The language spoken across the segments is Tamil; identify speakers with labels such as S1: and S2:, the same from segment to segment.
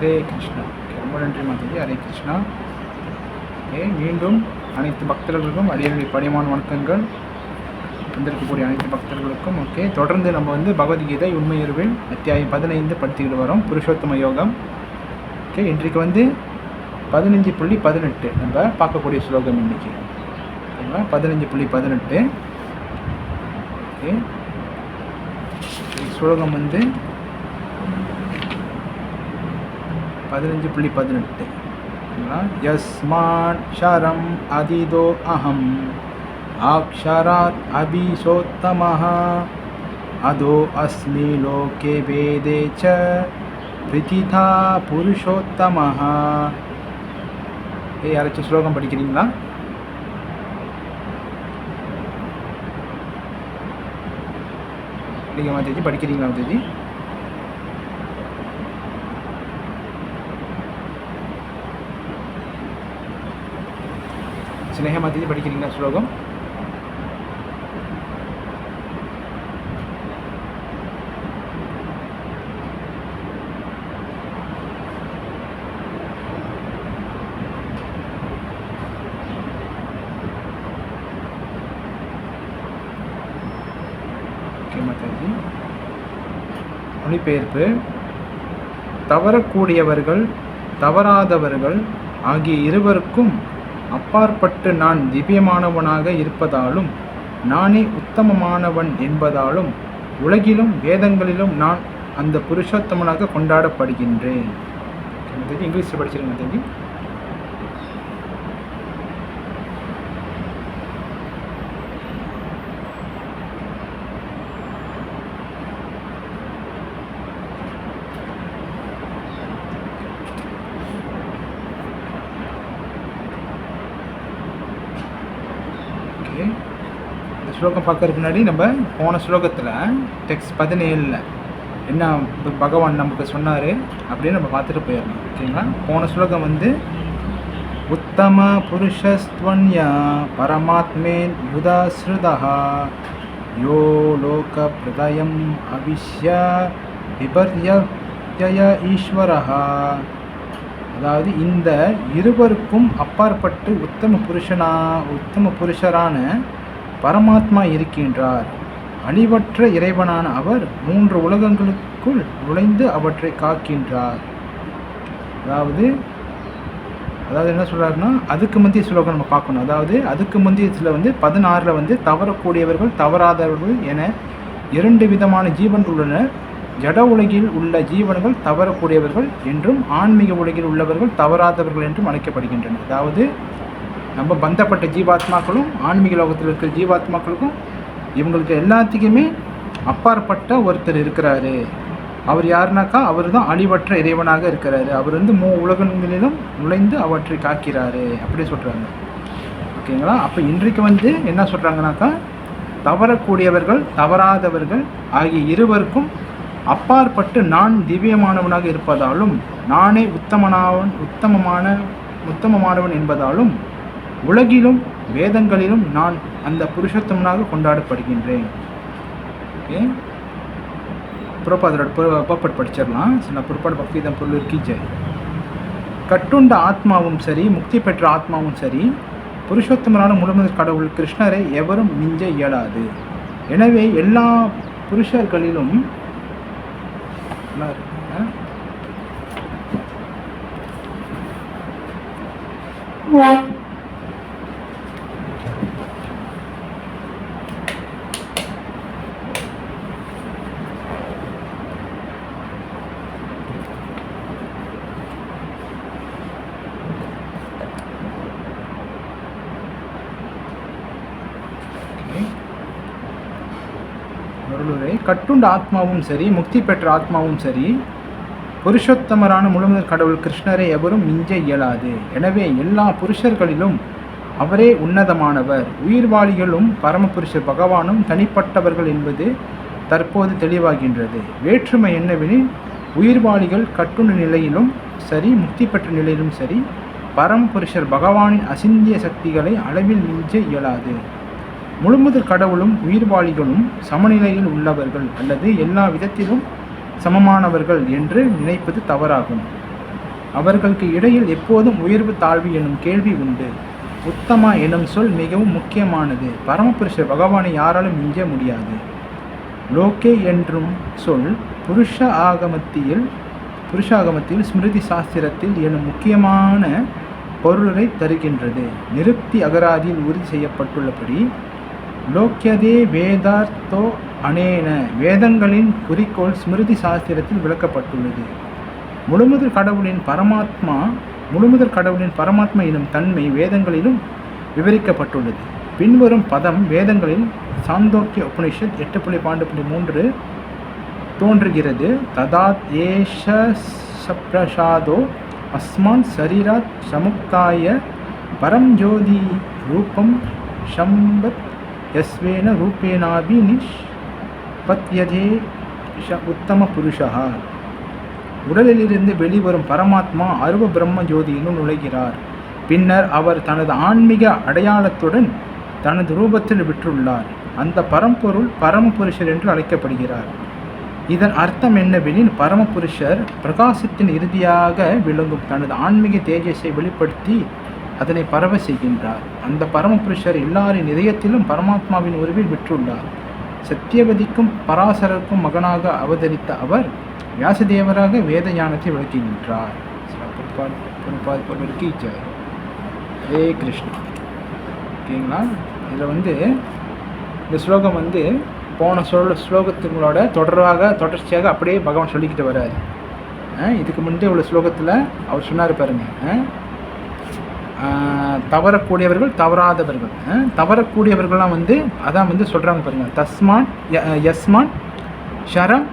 S1: ஹரே கிருஷ்ணா. ரொம்ப நன்றி மாதாஜி. ஹரே கிருஷ்ணா. மீண்டும் அனைத்து பக்தர்களுக்கும் அடியனுடைய பணிவான வணக்கங்கள். வந்திருக்கக்கூடிய அனைத்து பக்தர்களுக்கும் தொடர்ந்து நம்ம பகவத்கீதை உண்மையுருவில் அத்தியாயம் 15 படித்துக்கிட்டு வரோம். புருஷோத்தம யோகம். இன்றைக்கு 15.18 நம்ம பார்க்கக்கூடிய ஸ்லோகம். இன்னைக்கு 15.18 ஸ்லோகம் 15.18 யஸ்மான் ஷரம் அதிதோ அஹம் அக்ஷராத் அபிசோத்தமஹ அதோ அஸ்மி லோகே வேதே ச பிரதிதா புருஷோத்தமஹ. யாராச்சும் ஸ்லோகம் படிக்கிறீங்களா? நீங்கள் மாதாஜி படிக்கிறீங்களா? மாதாஜி ஸ்னேகா மாதாஜி படிக்கிறீங்களா ஸ்லோகம்? மாதாஜி மொழிபெயர்ப்பு. தவறக்கூடியவர்கள் தவறாதவர்கள் ஆகிய இருவருக்கும் அப்பாற்பட்டு நான் திவ்யமானவனாக இருப்பதாலும் நானே உத்தமமானவன் என்பதாலும் உலகிலும் வேதங்களிலும் நான் அந்த புருஷோத்தமனாக கொண்டாடப்படுகின்றேன். இங்கிலீஷில் படிச்சிருங்க மாதாஜி. இந்த ஸ்லோகம் பார்க்கறதுக்கு முன்னாடி நம்ம போன ஸ்லோகத்தில் டெக்ஸ்ட் 17 என்ன பகவான் நமக்கு சொன்னார் அப்படின்னு நம்ம பார்த்துட்டு போயிடலாம். ஓகேங்களா? போன ஸ்லோகம் உத்தம புருஷஸ்த்வன்யா பரமாத்மேன் யுதாஸ்ருதா யோ லோக பிரதயம் அவிஷ்ய விபர்யய ஈஸ்வரஹா. அதாவது இந்த இருவருக்கும் அப்பாற்பட்டு உத்தம புருஷரான பரமாத்மா இருக்கின்றார். அழிவற்ற இறைவனான அவர் 3 உலகங்களுக்குள் நுழைந்து அவற்றை காக்கின்றார். அதாவது என்ன சொல்கிறாருன்னா, அதுக்கு முந்தைய ஸ்லோகம் நம்ம பார்க்கணும். அதாவது அதுக்கு முந்தையத்தில் 16 தவறக்கூடியவர்கள் தவறாதவர்கள் என 2 விதமான ஜீவன்கள் உள்ளனர். ஜட உலகில் உள்ள ஜீவன்கள் தவறக்கூடியவர்கள் என்றும் ஆன்மீக உலகில் உள்ளவர்கள் தவறாதவர்கள் என்றும் அழைக்கப்படுகின்றனர். அதாவது நம்ம பந்தப்பட்ட ஜீவாத்மாக்களும் ஆன்மீக லோகத்தில் இருக்கிற ஜீவாத்மாக்களுக்கும் இவங்களுக்கு எல்லாத்துக்குமே அப்பாற்பட்ட ஒருத்தர் இருக்கிறாரு. அவர் யாருனாக்கா அவர் தான் அழிவற்ற இறைவனாக இருக்கிறாரு. அவர் 3 உலகங்களிலும் நுழைந்து அவற்றை காக்கிறாரு அப்படி சொல்கிறாங்க. ஓகேங்களா? அப்போ இன்றைக்கு என்ன சொல்கிறாங்கனாக்கா, தவறக்கூடியவர்கள் தவறாதவர்கள் ஆகிய இருவருக்கும் அப்பாற்பட்டு நான் திவ்யமானவனாக இருப்பதாலும் நானே உத்தமமானவன் என்பதாலும் உலகிலும் வேதங்களிலும் நான் அந்த புருஷோத்தமனாக கொண்டாடப்படுகின்றேன். ஓகே, புறப்பாடு படிச்சிடலாம். சில புறப்பாடு பக்திதான் பொருள் கீச்சை. கட்டுண்ட ஆத்மாவும் சரி முக்தி பெற்ற ஆத்மாவும் சரி புருஷோத்தமனான முழுமுதற் கடவுள் கிருஷ்ணரை எவரும் மிஞ்ச இயலாது. எனவே எல்லா புருஷர்களிலும் கட்டுண்ட ஆத்மாவும் சரி முக்தி பெற்ற ஆத்மாவும் சரி புருஷோத்தமரான முழுமுதற் கடவுள் கிருஷ்ணரை எவரும் மிஞ்ச இயலாது. எனவே எல்லா புருஷர்களிலும் அவரே உன்னதமானவர். உயிர்வாளிகளும் பரமபுருஷர் பகவானும் தனிப்பட்டவர்கள் என்பது தற்போது தெளிவாகின்றது. வேற்றுமை என்னவெனில் உயிர்வாளிகள் கட்டுண்ட நிலையிலும் சரி முக்தி பெற்ற நிலையிலும் சரி பரமபுருஷர் பகவானின் அசிந்திய சக்திகளை அளவில் மிஞ்ச இயலாது. முழுமுதற் கடவுளும் உயிர்வாளிகளும் சமநிலையில் உள்ளவர்கள் அல்லது எல்லா விதத்திலும் சமமானவர்கள் என்று நினைப்பது தவறாகும். அவர்களுக்கு இடையில் எப்போதும் உயர்வு தாழ்வு எனும் கேள்வி உண்டு. உத்தமா எனும் சொல் மிகவும் முக்கியமானது. பரமபுருஷர் பகவானை யாராலும் மிஞ்ச முடியாது. லோகே என்றும் சொல் புருஷாகமத்தில் ஸ்மிருதி சாஸ்திரத்தில் எனும் முக்கியமான பொருளை தருகின்றது. நிருக்தி அகராதியில் உறுதி செய்யப்பட்டுள்ளபடி லோக்கியதே வேதார்த்தோ அனேன, வேதங்களின் குறிக்கோள் ஸ்மிருதி சாஸ்திரத்தில் விளக்கப்பட்டுள்ளது. முழுமுதற் கடவுளின் பரமாத்மா எனும் தன்மை வேதங்களிலும் விவரிக்கப்பட்டுள்ளது. பின்வரும் பதம் வேதங்களில் சாந்தோக்கிய உபனிஷத் 8.12.3 தோன்றுகிறது. ததாத் ஏஷ சப்ரசாதோ அஸ்மான் சரீராத் சமுக்தாய பரம் ஜோதி ரூபம் ஷம்பத் யஸ்வேன ரூபேனாபி நிஷ்பத்யதே உத்தம புருஷா. உடலிலிருந்து வெளிவரும் பரமாத்மா அருவ பிரம்ம ஜோதியினுள் நுழைகிறார். பின்னர் அவர் தனது ஆன்மீக அடையாளத்துடன் தனது ரூபத்தில் விற்றுள்ளார். அந்த பரம்பொருள் பரமபுருஷர் என்று அழைக்கப்படுகிறார். இதன் அர்த்தம் என்னவெனில், பரமபுருஷர் பிரகாசத்தின் இறுதியாக விளங்கும் தனது ஆன்மீக தேஜஸை வெளிப்படுத்தி அதனை பரவ செய்கின்றார். அந்த பரமபுருஷர் எல்லாரின் இதயத்திலும் பரமாத்மாவின் உருவில் விற்றுள்ளார். சத்தியவதிக்கும் பராசரருக்கும் மகனாக அவதரித்த அவர் வியாசதேவராக வேத ஞானத்தை விளக்குகின்றார். ஹரே கிருஷ்ணா. ஓகேங்களா? இதில் இந்த ஸ்லோகம் போன ஸ்லோகத்தினோட தொடர்ச்சியாக அப்படியே பகவான் சொல்லிக்கிட்டு வர்றாரு. இதுக்கு முன்னே உள்ள ஸ்லோகத்தில் அவர் சொன்னார் பாருங்க, தவறக்கூடியவர்கள் தவறாதவர்கள். தவறக்கூடியவர்கள்லாம் அதான் சொல்கிறாங்க பாருங்க, தஸ்மான் யஸ்மான் ஷரம்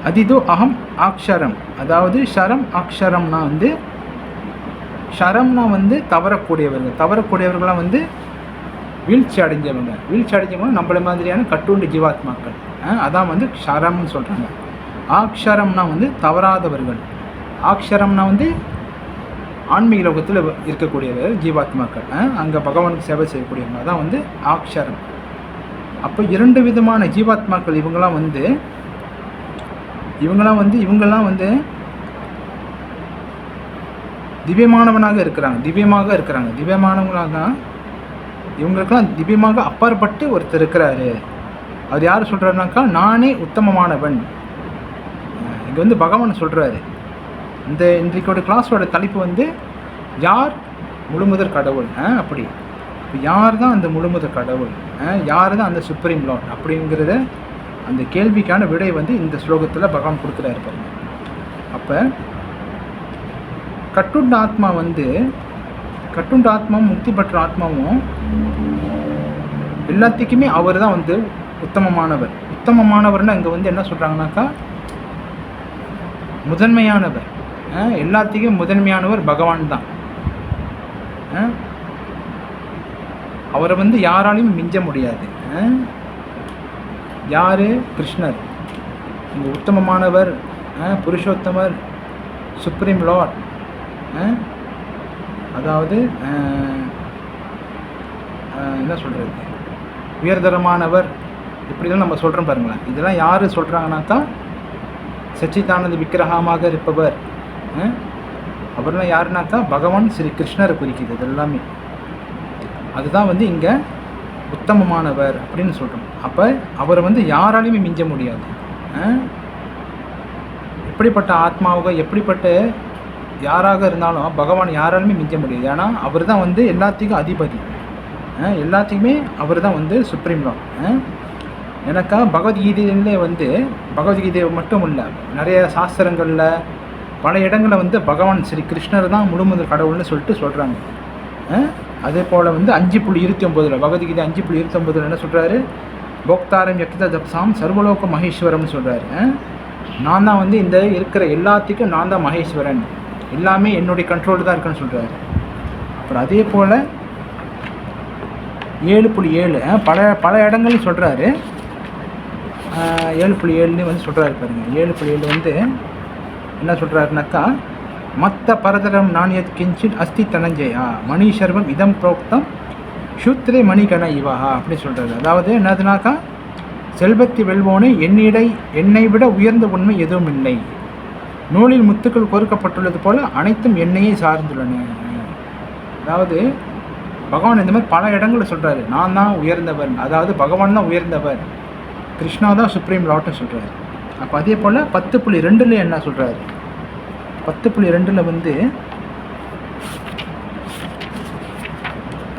S1: அதிதோ அகம் அக்ஷரம். அதாவது ஷரம் அக்ஷரம்னா ஷரம்னா தவறக்கூடியவர்கள்லாம் வீழ்ச்சி அடைஞ்சவங்க நம்மள மாதிரியான கட்டுண்டு ஜீவாத்மாக்கள். அதான் ஷரம்னு சொல்கிறாங்க. ஆக்ஷரம்னா தவறாதவர்கள். ஆக்ஷரம்னா ஆன்மீக லோகத்தில் இருக்கக்கூடியவர் ஜீவாத்மாக்கள், அங்கே பகவானுக்கு சேவை செய்யக்கூடியவங்க, அதான் ஆக்ஷரம். அப்போ 2 விதமான ஜீவாத்மாக்கள். இவங்கெல்லாம் திவ்யமானவனாக இருக்கிறாங்க. திவ்யமானவங்களாக இவங்களுக்கெல்லாம் திவ்யமாக அப்பாற்பட்டு ஒருத்தர் இருக்கிறாரு. அவர் யார் சொல்கிறாருனாக்கா, நானே உத்தமமானவன். இங்கே பகவான் சொல்கிறாரு. இந்த இன்றைக்கோட கிளாஸோட தலைப்பு யார் முழுமுதற் கடவுள். அப்படி யார் தான் அந்த முழுமுதற் கடவுள், யார் தான் அந்த சுப்ரீம் லார்ட் அப்படிங்கிறத அந்த கேள்விக்கான விடை இந்த ஸ்லோகத்தில் பகவான் கொடுக்குறாரு பாருங்க. அப்போ கட்டுண்ட ஆத்மா கட்டுண்ட ஆத்மாவும் முக்தி பெற்ற ஆத்மாவும் எல்லாத்துக்குமே அவர் தான் உத்தமமானவர். உத்தமமானவர்னா இங்கே என்ன சொல்கிறாங்கனாக்கா, முதன்மையானவர். எல்லாத்துக்கும் முதன்மையானவர் பகவான் தான். அவரை யாராலையும் மிஞ்ச முடியாது. யார்? கிருஷ்ணர். இங்கே உத்தமமானவர், புருஷோத்தமர், சுப்ரீம் லார்ட், அதாவது என்ன சொல்கிறது, உயர்தரமானவர், இப்படிலாம் நம்ம சொல்கிறோம் பாருங்களேன். இதெல்லாம் யார் சொல்கிறாங்கனாக்கா, சச்சிதானந்த விக்கிரகமாக இருப்பவர். அவர்லாம் யாருனாக்கா பகவான் ஸ்ரீ கிருஷ்ணரை குறிக்கிறது. இது எல்லாமே அதுதான் இங்கே உத்தமமானவர் அப்படின்னு சொல்கிறோம். அப்போ அவரை யாராலையுமே மிஞ்ச முடியாது. எப்படிப்பட்ட ஆத்மாவாக எப்படிப்பட்ட யாராக இருந்தாலும் பகவான் யாராலுமே மிஞ்ச முடியாது. ஏன்னா அவர் தான் எல்லாத்துக்கும் அதிபதி. எல்லாத்துக்குமே அவர் தான் சுப்ரீம் லார்ட். எனக்கா பகவத்கீதையிலே பகவத்கீதை மட்டும் இல்லை, நிறைய சாஸ்திரங்களில் பல இடங்களில் பகவான் ஸ்ரீ கிருஷ்ணர் தான் முழுமுதற் கடவுள்னு சொல்கிறாங்க. அதே போல் 5.29 பகவத்கீதை 5.29 என்ன சொல்கிறாரு, போக்தாரம் யக்த தப்சாம் சர்வலோக மகேஸ்வரம்னு சொல்கிறாரு. நான் தான் இந்த இருக்கிற எல்லாத்துக்கும் நான் தான் மகேஸ்வரன், எல்லாமே என்னுடைய கண்ட்ரோல் தான் இருக்குன்னு சொல்கிறாரு. அப்புறம் அதே போல் 7.7 பல இடங்கள்லையும் சொல்கிறாரு. 7.7 சொல்கிறாரு பாருங்கள். 7.7 என்ன சொல்கிறாருனாக்கா, மத்த பரதரம் நாணயத் கிஞ்சித் அஸ்தி தனஞ்சயா மணிஷர்வம் இதம் புரோக்தம் சூத்ரே மணிகண இவஹா அப்படி சொல்கிறாரு. அதாவது என்னதுனாக்கா, செல்வத்தை வெல்வோனே என்னை விட உயர்ந்த உண்மை எதுவும் இல்லை. நூலில் முத்துக்கள் கோர்க்கப்பட்டுள்ளது போல அனைத்தும் என்னையே சார்ந்துள்ளன. அதாவது பகவான் இந்த மாதிரி பல இடங்களில் சொல்கிறாரு, நான் தான் உயர்ந்தவர், அதாவது பகவான் தான் உயர்ந்தவர், கிருஷ்ணா தான் சுப்ரீம் லார்ட்னு சொல்கிறாரு. அப்போ அதே போல் 10.2 என்ன சொல்கிறாரு, 10.2 வந்து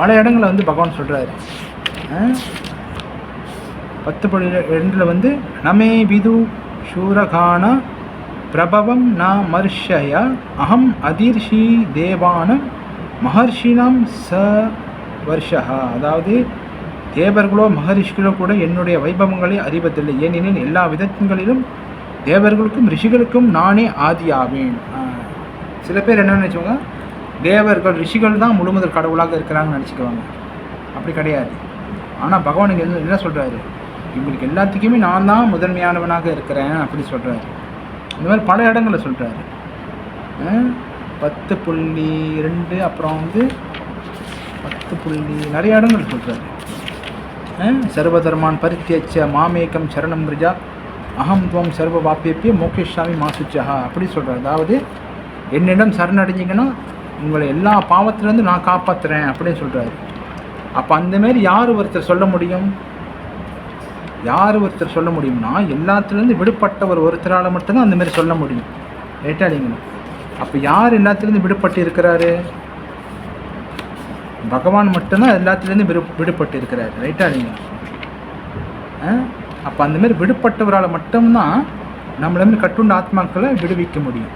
S1: பல இடங்களில் வந்து பகவான் சொல்கிறாரு. 10.2 வந்து நமே விது சூரகான பிரபவம் ந மர்ஷய அகம் அதிர்ஷி தேவான மகர்ஷினம் ச வருஷா. அதாவது தேவர்களோ மகரிஷிகளோ கூட என்னுடைய வைபவங்களை அறிவதில்லை, ஏனெனில் எல்லா விதங்களிலும் தேவர்களுக்கும் ரிஷிகளுக்கும் நானே ஆதியாவேன். சில பேர் என்ன நினச்சவங்க, தேவர்கள் ரிஷிகள் தான் முழுமுதல் கடவுளாக இருக்கிறாங்கன்னு நினச்சிக்குவாங்க. அப்படி கிடையாது. ஆனால் பகவான் இங்கே என்ன சொல்கிறாரு, இவங்களுக்கு எல்லாத்துக்குமே நான் தான் முதன்மையானவனாக இருக்கிறேன் அப்படி சொல்கிறாரு. இந்த மாதிரி பல இடங்களில் சொல்கிறாரு. 10.2 அப்புறம் வந்து 10. நிறைய இடங்கள் சொல்கிறாரு. சர்வதர்மான் பரித்தியச்ச மாமேக்கம் சரணம் கிருஜா அகம் துவம் சர்வ வாப்பியப்பிய மோகேஷாமி மாசுச்சா அப்படி சொல்கிறார். அதாவது என்னிடம் சரணடைஞ்சிங்கன்னா உங்களை எல்லா பாவத்திலேருந்து நான் காப்பாற்றுறேன் அப்படின்னு சொல்கிறாரு. அப்போ அந்தமாரி யார் ஒருத்தர் சொல்ல முடியும், யார் ஒருத்தர் சொல்ல முடியும்னா எல்லாத்துலேருந்து விடுபட்டவர் ஒருத்தரால் மட்டும்தான் அந்தமாரி சொல்ல முடியும். ரைட்டா இல்லைங்களா? அப்போ யார் எல்லாத்துலேருந்து விடுபட்டு இருக்கிறாரு, பகவான் மட்டும்தான் எல்லாத்துலேருந்து விடுபட்டு இருக்கிறாரு. ரைட்டா இல்லைங்களா? அப்போ அந்தமாரி விடுபட்டவரால் மட்டும்தான் நம்மள கட்டுண்ட ஆத்மாக்களை விடுவிக்க முடியும்.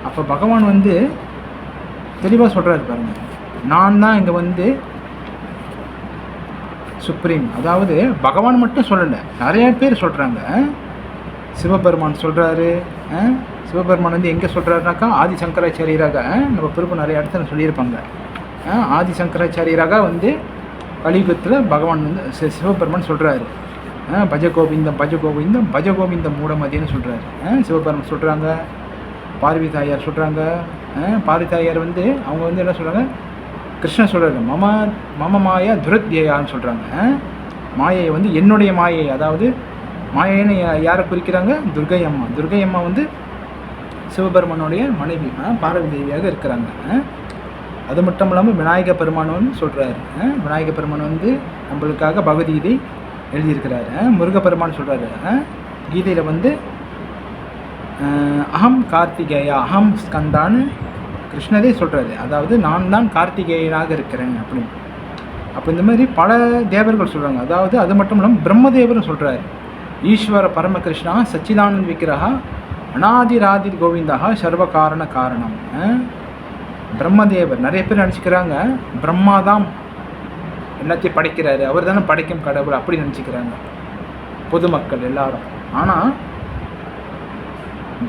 S1: அப்போ பகவான் வந்து தெளிவாக சொல்கிறாரு பாருங்க, நான் தான் இங்கே வந்து சுப்ரீம். அதாவது பகவான் மட்டும் சொல்லலை, நிறைய பேர் சொல்கிறாங்க. சிவபெருமான் சொல்கிறாரு. சிவபெருமான் வந்து எங்கே சொல்கிறாருனாக்கா ஆதிசங்கராச்சாரியராக, நம்ம பிறப்பு நிறைய இடத்துல சொல்லியிருப்பாங்க. ஆதிசங்கராச்சாரியராக வந்து கலியுகத்தில் பகவான் வந்து சிவபெருமான் சொல்கிறாரு, பஜ கோவிந்தம் பஜ கோவிந்தம் பஜ கோவிந்தம் மூடமதின்னு சொல்கிறாரு. சிவபெருமான் சொல்கிறாங்க, பார்வதி தாயார் சொல்கிறாங்க. பார்வதி தாயார் வந்து அவங்க வந்து என்ன சொல்கிறாங்க, கிருஷ்ணன் சொல்கிறாரு மம மாயா துரத்யான்னு சொல்கிறாங்க. மாயை வந்து என்னுடைய மாயை, அதாவது மாயைன்னு யாரை குறிக்கிறாங்க, துர்கை அம்மா. துர்கை அம்மா வந்து சிவபெருமானுடைய மனைவி, பார்வதி தேவியாக இருக்கிறாங்க. அது மட்டும் இல்லாமல் விநாயக பெருமானு சொல்கிறாரு. விநாயக பெருமான் வந்து நம்மளுக்காக பகவத்கீதை எழுதியிருக்கிறாரு. முருகப்பெருமான் சொல்கிறாரு கீதையில் வந்து அகம் கார்த்திகேயா அகம் ஸ்கந்தான்னு கிருஷ்ணரே சொல்கிறாரு. அதாவது நான் தான் கார்த்திகேயனாக இருக்கிறேன் அப்படின்னு. அப்போ இந்த மாதிரி பல தேவர்கள் சொல்கிறாங்க. அதாவது அது மட்டும் இல்லாமல் பிரம்மதேவரும் சொல்கிறாரு, ஈஸ்வர பரமகிருஷ்ணா சச்சிதானந்த் விக்கிரகா அநாதிராதி கோவிந்தா சர்வ காரண காரணம். பிரம்மதேவர் நிறைய பேர் நினச்சிக்கிறாங்க பிரம்மா தான் எல்லாத்தையும் படைக்கிறாரு, அவர் தானே படைக்கும் கடவுள் அப்படி நினச்சிக்கிறாங்க பொதுமக்கள் எல்லாரும். ஆனால்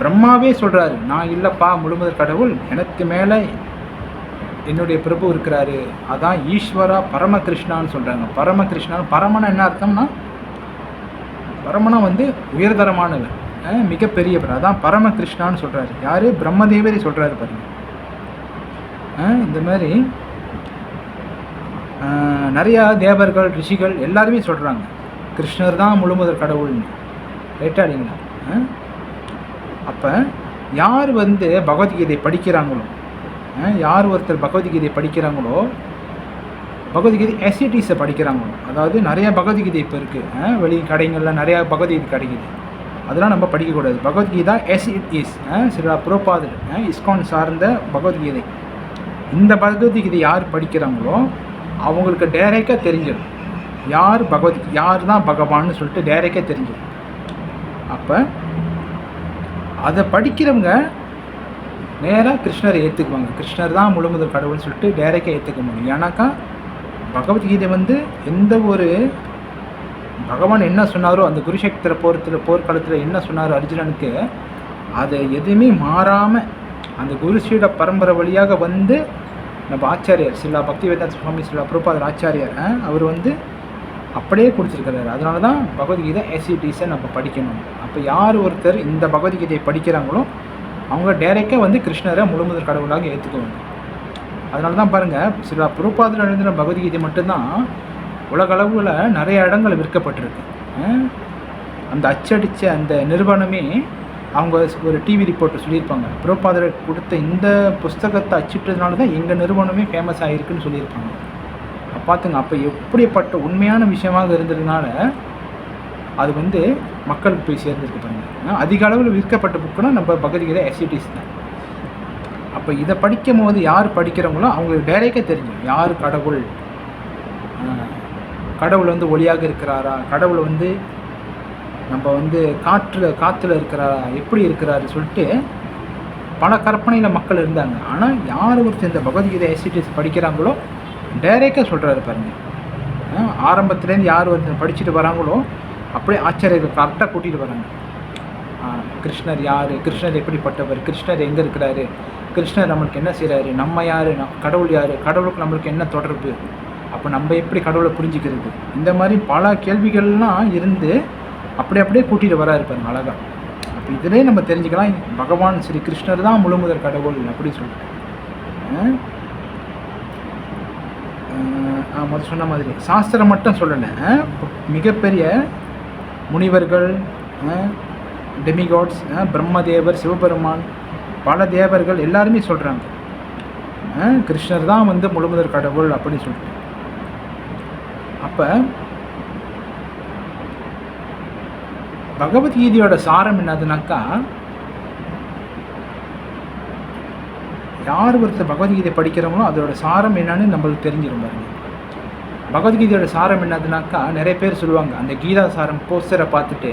S1: பிரம்மாவே சொல்கிறாரு, நான் இல்லைப்பா முழுமுதல் கடவுள், எனக்கு மேலே என்னுடைய பிரபு இருக்கிறாரு, அதான் ஈஸ்வரா பரமகிருஷ்ணான்னு சொல்கிறாங்க. பரமகிருஷ்ணான்னு பரமனா என்ன அர்த்தம்னா, பரமனா வந்து உயர்தரமானவர், மிகப்பெரியவர், அதான் பரமகிருஷ்ணான்னு சொல்கிறாரு. யார்? பிரம்மதேவரே சொல்கிறாரு பாருங்க. இந்த மாதிரி நிறையா தேவர்கள் ரிஷிகள் எல்லாருமே சொல்கிறாங்க கிருஷ்ணர் தான் முழுமுதல் கடவுள்னு. ரைட்டா இல்லைங்களா? அப்போ யார் வந்து பகவத்கீதை படிக்கிறாங்களோ, யார் ஒருத்தர் பகவத்கீதை படிக்கிறாங்களோ, பகவத்கீதை எஸ்இடிஸை படிக்கிறாங்களோ, அதாவது நிறையா பகவத்கீதை இப்போ இருக்குது வெளி கடைகளில் நிறையா பகவத்கீதை கிடைக்குது, அதெல்லாம் நம்ம படிக்கக்கூடாது. பகவத்கீதா எஸ்இடிஸ் சில புரோபாதர் இஸ்கான் சார்ந்த பகவத்கீதை. இந்த பகவத்கீதை யார் படிக்கிறாங்களோ அவங்களுக்கு டைரெக்டாக தெரிஞ்சிடும் யார் தான் பகவான்னு சொல்லிட்டு டைரெக்டாக தெரிஞ்சிடும். அப்போ அதை படிக்கிறவங்க நேராக கிருஷ்ணரை ஏற்றுக்குவாங்க, கிருஷ்ணர் தான் முழுமுதல் கடவுள்னு சொல்லிட்டு டைரெக்டாக ஏற்றுக்க முடியும். ஏன்னாக்கா பகவத்கீதை வந்து எந்த ஒரு பகவான் என்ன சொன்னாரோ, அந்த குருஷேத்திர போர்க்களத்தில் என்ன சொன்னாரோ அர்ஜுனனுக்கு, அதை எதுவுமே மாறாமல் அந்த குருஷீட பரம்பரை வழியாக வந்து நம்ம ஆச்சாரியர் சில பக்திவேதாந்த சுவாமி சில பிரபாதர் ஆச்சாரியர் அவர் வந்து அப்படியே கொடுத்துருக்கிறாரு. அதனால தான் பகவத்கீதை எஸ்இடிஸை நம்ம படிக்கணும். அப்போ யார் ஒருத்தர் இந்த பகவத்கீதையை படிக்கிறாங்களோ அவங்க டைரெக்டாக வந்து கிருஷ்ணரை முழுமுதல் கடவுளாக ஏற்றுக்குவாங்க. அதனால தான் பாருங்கள், சில பிரபாதர் எழுதின பகவத்கீதை மட்டும்தான் உலகளவில் நிறைய இடங்கள் விற்கப்பட்டிருக்கு. அந்த அச்சடித்த அந்த நிறுவனமே அவங்க ஒரு டிவி ரிப்போர்ட்டர் சொல்லியிருப்பாங்க, பிரபுபாதர் கொடுத்த இந்த புஸ்தகத்தை அச்சிட்டதுனால தான் எங்கள் நிறுவனமே ஃபேமஸ் ஆகிருக்குன்னு சொல்லியிருப்பாங்க. பார்த்துங்க, அப்போ எப்படிப்பட்ட உண்மையான விஷயமாக இருந்ததுனால அது வந்து மக்களுக்கு போய் சேர்ந்துருக்கு பாருங்கள். அதிக அளவில் விற்கப்பட்ட புக்குன்னா நம்ம பகவத்கீதை எஸ்சிடிஸ் தான். அப்போ இதை படிக்கும் போது யார் படிக்கிறவங்களோ அவங்களுக்கு டைரெக்டாக தெரியும் யார் கடவுள், கடவுள் வந்து ஒளியாக இருக்கிறாரா, கடவுள் வந்து நம்ம வந்து காற்றுல இருக்கிறாரா, எப்படி இருக்கிறாரு சொல்லிட்டு பல கற்பனையில் மக்கள் இருந்தாங்க. ஆனால் யார் ஒருத்தர் இந்த பகவத்கீதை எஸ்சிடிஸ் படிக்கிறாங்களோ டைரெக்டாக சொல்கிறாரு பாருங்கள். ஆரம்பத்துலேருந்து யார் ஒருத்தர் படிச்சுட்டு வராங்களோ அப்படியே ஆச்சரியர்கள் கரெக்டாக கூட்டிகிட்டு வராங்க. கிருஷ்ணர் யார், கிருஷ்ணர் எப்படிப்பட்டவர், கிருஷ்ணர் எங்கே இருக்கிறாரு, கிருஷ்ணர் நம்மளுக்கு என்ன செய்கிறாரு, நம்ம யார், கடவுள் யார், கடவுளுக்கு நம்மளுக்கு என்ன தொடர்பு, அப்போ நம்ம எப்படி கடவுளை புரிஞ்சுக்கிறது, இந்த மாதிரி பல கேள்விகள்லாம் இருந்து அப்படியே கூட்டிகிட்டு வராரு பாருங்க அழகாக. அப்போ இதிலே நம்ம தெரிஞ்சுக்கலாம் பகவான் ஸ்ரீ கிருஷ்ணர் தான் முழுமுதற் கடவுள் அப்படி சொல்லிட்டு. முதல் சொன்ன மாதிரி சாஸ்திரம் மட்டும் சொல்லலை, மிகப்பெரிய முனிவர்கள், டெமிகாட்ஸ், பிரம்மதேவர், சிவபெருமான், பல தேவர்கள் எல்லாருமே சொல்கிறாங்க கிருஷ்ணர் தான் வந்து முழுமுதற் கடவுள் அப்படின்னு சொல்லிட்டு. அப்போ பகவத்கீதையோட சாரம் என்னதுனாக்கா, யார் ஒருத்தர் பகவத்கீதை படிக்கிறவங்களோ அதோட சாரம் என்னன்னு நம்மளுக்கு தெரிஞ்சிடும் பாருங்க. பகவத்கீதையோட சாரம் என்னதுனாக்கா, நிறைய பேர் சொல்லுவாங்க அந்த கீதா சாரம் போஸ்டரை பார்த்துட்டு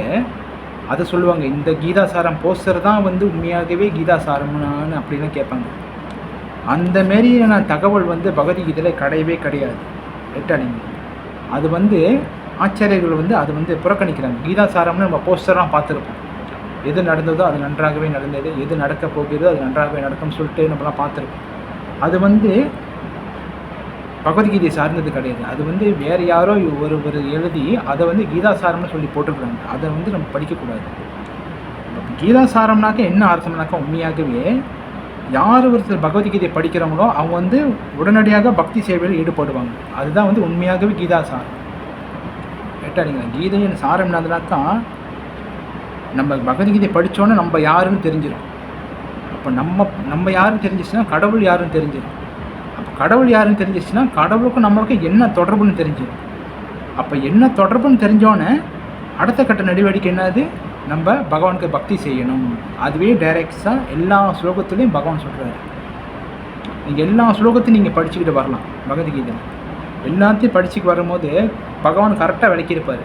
S1: அதை சொல்லுவாங்க, இந்த கீதா சாரம் போஸ்டர் தான் வந்து உண்மையாகவே கீதா சாரம்னு அப்படின்னு கேட்பாங்க. அந்த மாரியான தகவல் வந்து பகவத்கீதையில் கிடையாது. நீங்கள் அது வந்து ஆச்சாரியர்கள் வந்து அது வந்து புறக்கணிக்கிறாங்க. கீதா சாரம்னு நம்ம போஸ்டர்லாம் பார்த்துருப்போம், எது நடந்ததோ அது நன்றாகவே நடந்தது, எது நடக்க போகிறதோ அது நன்றாகவே நடக்கும்னு சொல்லிட்டு நம்மளாம் பார்த்துருக்கோம். அது வந்து பகவத்கீதை சார்ந்தது கிடையாது. அது வந்து வேறு யாரோ ஒரு எழுதி அதை வந்து கீதா சாரம்னு சொல்லி போட்டுருக்குறாங்க. அதை வந்து நம்ம படிக்கக்கூடாது. கீதா சாரம்னாக்க என்ன அர்த்தம்னாக்கா, உண்மையாகவே யார் ஒருத்தர் பகவத்கீதை படிக்கிறவங்களோ அவங்க வந்து உடனடியாக பக்தி சேவையில் ஈடுபடுவாங்க. அதுதான் வந்து உண்மையாகவே கீதா சாரம். கேட்டாருங்களா, கீதையின் சாரம் என்னதுனாக்கா, நம்ம பகவத்கீதை படித்தோன்னே நம்ம யாருன்னு தெரிஞ்சிடும். அப்போ நம்ம யாருன்னு தெரிஞ்சிச்சுன்னா கடவுள் யாருன்னு தெரிஞ்சிடும். அப்போ கடவுள் யாருன்னு தெரிஞ்சிச்சுன்னா கடவுளுக்கும் நம்மளுக்கும் என்ன தொடர்புன்னு தெரிஞ்சிடும். அப்போ என்ன தொடர்புன்னு தெரிஞ்சோன்னே அடுத்த கட்ட நடவடிக்கை என்னது, நம்ம பகவானுக்கு பக்தி செய்யணும். அதுவே டைரெக்டாக எல்லா ஸ்லோகத்துலேயும் பகவான் சொல்கிறாரு. நீங்கள் எல்லா ஸ்லோகத்தையும் நீங்கள் படிச்சுக்கிட்டு வரலாம். பகவத்கீதை எல்லாத்தையும் படிச்சுட்டு வரும்போது பகவான் கரெக்டாக விளக்கியிருப்பார்.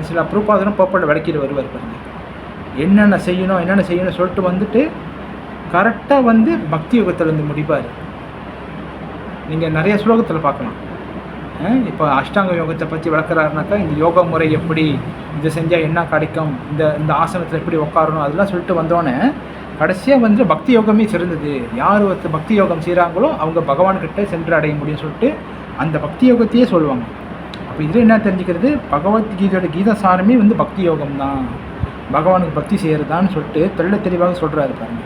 S1: சில பிரபுபாதரும் போப்பாடு விளக்கிட்டு வருவார் பாருங்க. என்னென்ன செய்யணும் சொல்லிட்டு வந்துட்டு கரெக்டாக வந்து பக்தி யோகத்தில் வந்து முடிப்பார். நீங்கள் நிறைய ஸ்லோகத்தில் பார்க்கலாம். இப்போ அஷ்டாங்க யோகத்தை பற்றி விளக்குறாருனாக்கா, இந்த யோக முறை எப்படி, இதை செஞ்சால் என்ன கிடைக்கும், இந்த ஆசனத்தில் எப்படி உட்காரணும், அதெல்லாம் சொல்லிட்டு வந்தோடனே கடைசியாக வந்து பக்தி யோகமே சிறந்தது. யார் ஒருத்தர் பக்தி யோகம் செய்கிறாங்களோ அவங்க பகவான்கிட்ட சென்று அடைய முடியும்னு சொல்லிட்டு அந்த பக்தி யோகத்தையே சொல்லுவாங்க. அப்போ இதில் என்ன தெரிஞ்சுக்கிறது, பகவத்கீதையோட கீதா சாரமே வந்து பக்தி யோகம் தான், பகவானுக்கு பக்தி செய்கிறதான்னு சொல்லிட்டு தெள்ள தெளிவாக சொல்கிறாரு பாருங்க.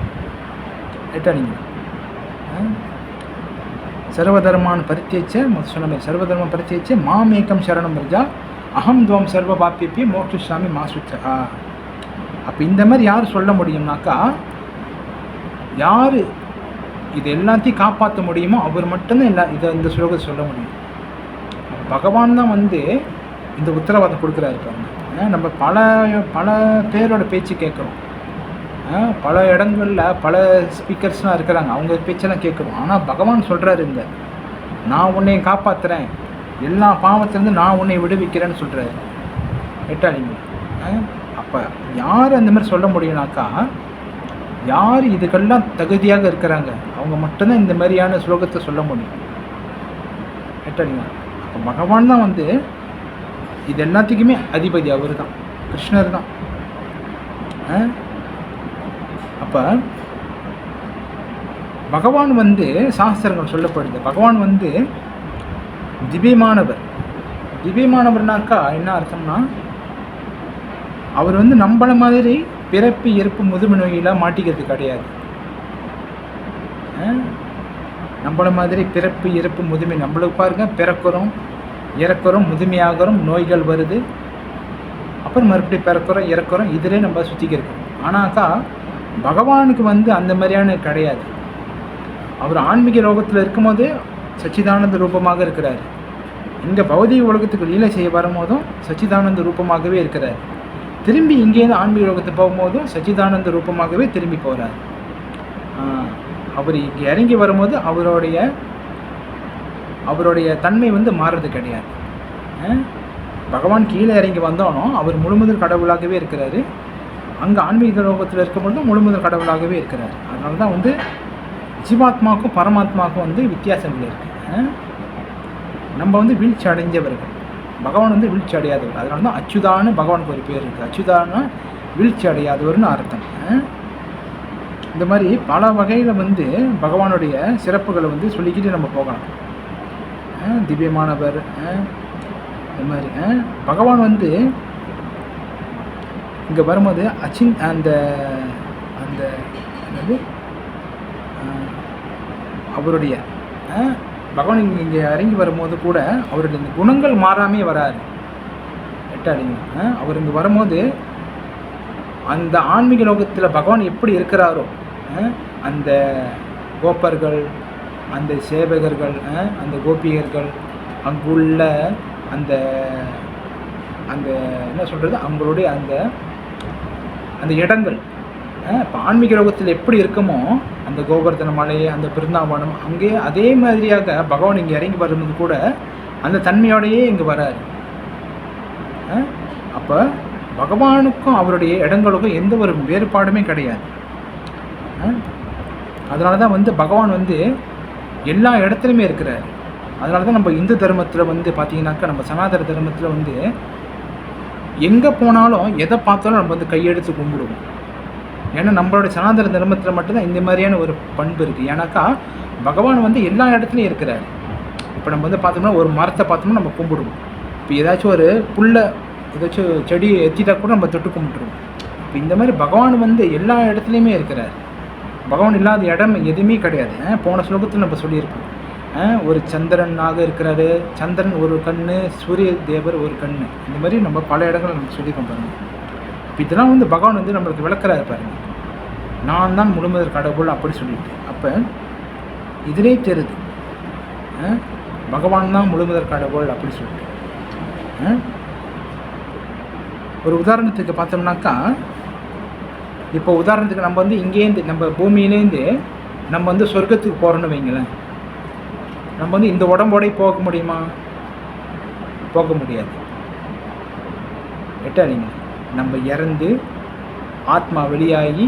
S1: ரைட்டா? நீங்கள் சர்வதர்மான் பரித்தியச்ச சொன்ன மாதிரி சர்வதர்மம் பரித்தியச்ச மாமேக்கம் சரணம் ரஜா அகம் துவம் சர்வ பாப்பிப்பி மோட்சிஷாமி மாசுச்சா. அப்போ இந்த மாதிரி யார் சொல்ல முடியும்னாக்கா, யார் இது எல்லாத்தையும் காப்பாற்ற முடியுமோ அவர் மட்டும்தான் இந்த ஸ்லோகத்தை சொல்ல முடியும். பகவான் தான் வந்து இந்த உத்தரவாதம் கொடுக்குறாரு பாருங்க. நம்ம பல பேரோட பேச்சு கேட்குறோம், பல இடங்களில் பல ஸ்பீக்கர்ஸ்லாம் இருக்கிறாங்க, அவங்க பேச்செல்லாம் கேட்குறோம். ஆனால் பகவான் சொல்கிறாரு, இந்த நான் உன்னை காப்பாற்றுறேன், எல்லா பாவத்திலேருந்து நான் உன்னை விடுவிக்கிறேன்னு சொல்கிறாரு. கேட்டா நீங்கள் அப்போ யார் அந்த மாதிரி சொல்ல முடியும்னாக்கா, யார் இதுக்கெல்லாம் தகுதியாக இருக்கிறாங்க அவங்க மட்டும்தான் இந்த மாதிரியான ஸ்லோகத்தை சொல்ல முடியும். கேட்டா நீங்கள் அப்போ பகவான் தான் வந்து இது எல்லாத்துக்குமே அதிபதி, அவர் தான், கிருஷ்ணர் தான். அப்போ பகவான் வந்து சாஸ்திரங்கள் சொல்லப்படுது, பகவான் வந்து திவ்யமானவர். திவ்யமானவர்னாக்கா என்ன அர்த்தம்னா, அவர் வந்து நம்மள மாதிரி பிறப்பு இறப்பு முதுமை நோயெல்லாம் மாட்டிக்கிறது கிடையாது. நம்மள மாதிரி பிறப்பு இறப்பு முதுமை, நம்மளுக்கு பாருங்க பிறக்கிறோம் இறக்குறோம் முதுமையாகிறோம், நோய்கள் வருது, அப்புறம் மறுபடியும் பிறக்கிறோம் இறக்குறோம், இதிலே நம்ம சுற்றிக்க இருக்கோம். ஆனாக்கா பகவானுக்கு வந்து அந்த மாதிரியான கிடையாது. அவர் ஆன்மீக லோகத்தில் இருக்கும்போது சச்சிதானந்த ரூபமாக இருக்கிறார். இங்கே பௌதிக உலகத்துக்கு லீலை செய்ய வரும்போதும் சச்சிதானந்த ரூபமாகவே இருக்கிறார். திரும்பி இங்கேருந்து ஆன்மீக லோகத்துக்கு போகும்போதும் சச்சிதானந்த ரூபமாகவே திரும்பி போகிறார். அவர் இங்கே இறங்கி வரும்போது அவருடைய தன்மை வந்து மாறுறது கிடையாது. பகவான் கீழே இறங்கி வந்தாலும் அவர் முழுமுதல் கடவுளாகவே இருக்கிறாரு. அங்கே ஆன்மீக லோகத்தில் இருக்கும்போதும் முழுமுதல் கடவுளாகவே இருக்கிறார். அதனால தான் வந்து ஜீவாத்மாவுக்கும் பரமாத்மாவுக்கும் வந்து வித்தியாசங்கள் இருக்குது. நம்ம வந்து வீழ்ச்சி அடைஞ்சவர்கள், பகவான் வந்து வீழ்ச்சி அடையாதவர். அதனால தான் அச்சுதான்னு பகவானுக்கு ஒரு பேர் இருக்குது. அச்சுதான்னா வீழ்ச்சி அடையாதவர்னு அர்த்தம். இந்த மாதிரி பல வகையில் வந்து பகவானுடைய சிறப்புகளை வந்து சொல்லிக்கிட்டு நம்ம போகலாம். திவ்யமானவர், இந்த மாதிரி பகவான் வந்து இங்கே வரும்போது அந்த அந்த என்னது அவருடைய பகவான் இங்கே இறங்கி வரும்போது கூட அவருடைய இந்த குணங்கள் மாறாமே வராரு. எட்டாடிங்க அவர் இங்கே வரும்போது அந்த ஆன்மீக லோகத்தில் பகவான் எப்படி இருக்கிறாரோ அந்த கோப்பர்கள், அந்த சேவகர்கள், அந்த கோபிகர்கள், அங்குள்ள அந்த அந்த என்ன சொல்கிறது, அவங்களுடைய அந்த அந்த இடங்கள் இப்போ ஆன்மீக லோகத்தில் எப்படி இருக்குமோ அந்த கோவர்தன மலை, அந்த பிருந்தாவனம், அங்கே அதே மாதிரியாக பகவான் இங்கே இறங்கி வரும்போது கூட அந்த தன்மையோடையே இங்கே வராரு. அப்போ பகவானுக்கும் அவருடைய இடங்களுக்கும் எந்த ஒரு வேறுபாடுமே கிடையாது. அதனால தான் வந்து பகவான் வந்து எல்லா இடத்துலையுமே இருக்கிறார். அதனால தான் நம்ம இந்து தர்மத்தில் வந்து பார்த்திங்கனாக்கா, நம்ம சனாதன தர்மத்தில் வந்து எங்கே போனாலும் எதை பார்த்தாலும் நம்ம வந்து கையெடுத்து கும்பிடுவோம். ஏன்னா நம்மளோட சனாதன தர்மத்தில் மட்டும்தான் இந்த மாதிரியான ஒரு பண்பு இருக்குது. ஏன்னாக்கா பகவான் வந்து எல்லா இடத்துலையும் இருக்கிறார். இப்போ நம்ம வந்து பார்த்தோம்னா ஒரு மரத்தை பார்த்தோம்னா நம்ம கும்பிடுவோம். இப்போ ஏதாச்சும் ஒரு புல்லை ஏதாச்சும் செடி எத்திட்டா கூட நம்ம தொட்டு கும்பிட்டுருவோம். இப்போ இந்த மாதிரி பகவான் வந்து எல்லா இடத்துலையுமே இருக்கிறார். பகவான் இல்லாத இடம் எதுவுமே கிடையாது. போன ஸ்லோகத்தில் நம்ம சொல்லியிருக்கோம், ஒரு சந்திரனாக இருக்கிறாரு, சந்திரன் ஒரு கண்ணு, சூரிய தேவர் ஒரு கண்ணு, இந்த மாதிரி நம்ம பல இடங்களை நம்ம சொல்லியிருக்கோம் பாருங்கள். இப்போ இதெல்லாம் வந்து பகவான் வந்து நம்மளுக்கு விளக்குறாரு பாருங்கள். நான் தான் முழுமுதற் கடவுள் அப்படி சொல்லிட்டு. அப்போ இதிலே தெரியுது பகவான் தான் முழுமுதற் கடவுள் அப்படி சொல்லிட்டு. ஒரு உதாரணத்துக்கு பார்த்தோம்னாக்கா, இப்போ உதாரணத்துக்கு நம்ம வந்து இங்கேருந்து நம்ம பூமியிலேருந்து நம்ம வந்து சொர்க்கத்துக்கு போகிறோன்னு வைங்களேன். நம்ம வந்து இந்த உடம்போடே போக முடியுமா? போக முடியாது. எட்டாதீங்க. நம்ம இறந்து ஆத்மா வெளியாகி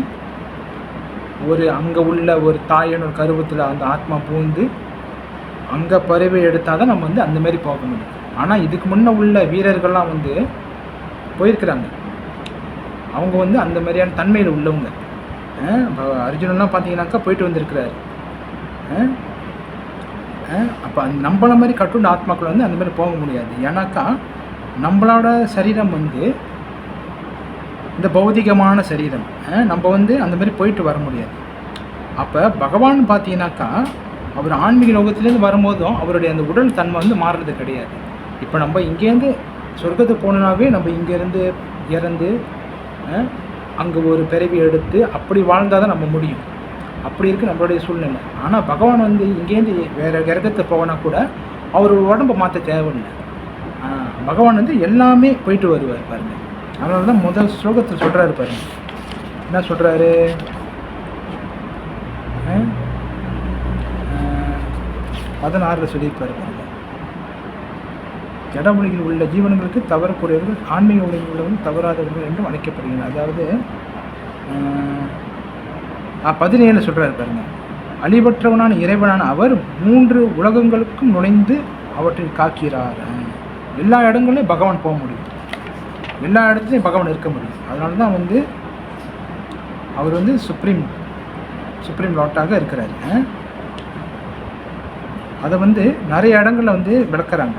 S1: ஒரு அங்கே உள்ள ஒரு தாயின் ஒரு கருவத்தில் அந்த ஆத்மா பூந்து அங்கே பறவை எடுத்தால் தான் நம்ம வந்து அந்தமாரி போக முடியும். ஆனால் இதுக்கு முன்னே உள்ள வீரர்கள்லாம் வந்து போயிருக்கிறாங்க. அவங்க வந்து அந்த மாதிரியான தன்மையில் உள்ளவங்க. அர்ஜுனன்லாம் பார்த்தீங்கன்னாக்கா போயிட்டு வந்திருக்கிறாரு. அப்போ நம்மள மாதிரி கட்டுண்ட ஆத்மாக்கள் வந்து அந்த மாதிரி போக முடியாது. ஏன்னாக்கா நம்மளோட சரீரம் வந்து இந்த பௌதிகமான சரீரம், நம்ம வந்து அந்த மாதிரி போயிட்டு வர முடியாது. அப்போ பகவான் பார்த்தீங்கன்னாக்கா அவர் ஆன்மீக லோகத்துலேருந்து வரும்போதும் அவருடைய அந்த உடல் தன்மை வந்து மாறுறது கிடையாது. இப்போ நம்ம இங்கேருந்து சொர்க்கத்துக்கு போனோன்னாவே நம்ம இங்கேருந்து இறந்து அங்கே ஒரு பிறவி எடுத்து அப்படி வாழ்ந்தால் தான் நம்ம முடியும். அப்படி இருக்குது நம்மளுடைய சூழ்நிலை. ஆனால் பகவான் வந்து இங்கேருந்து வேறு கிரகத்தை போகனா கூட அவர் உடம்பை மாற்ற தேவையில்லை. பகவான் வந்து எல்லாமே போயிட்டு வருவார் பாருங்கள். அதனால தான் முதல் ஸ்லோகத்தில் சொல்கிறாரு பாருங்க, என்ன சொல்கிறாரு, 16 சொல்லியிருப்பாரு பாருங்க. ஜடமொழியில் உள்ள ஜீவன்களுக்கு தவறக்கூடியவர்கள், ஆன்மீக உலகில் உள்ளவர்கள் தவறாதவர்கள் என்றும் அழைக்கப்படுகிறார். அதாவது 17 சொல்கிறாரு பாருங்க, அழிவற்றவனான இறைவனான அவர் 3 உலகங்களுக்கும் நுழைந்து அவற்றில் காக்கிறார். எல்லா இடங்களையும் பகவான் போக முடியும், எல்லா இடத்துலையும் பகவான் இருக்க முடியும். அதனால தான் வந்து அவர் வந்து சுப்ரீம் லார்டாக இருக்கிறார். அதை வந்து நிறைய இடங்களில் வந்து விளக்குறாங்க.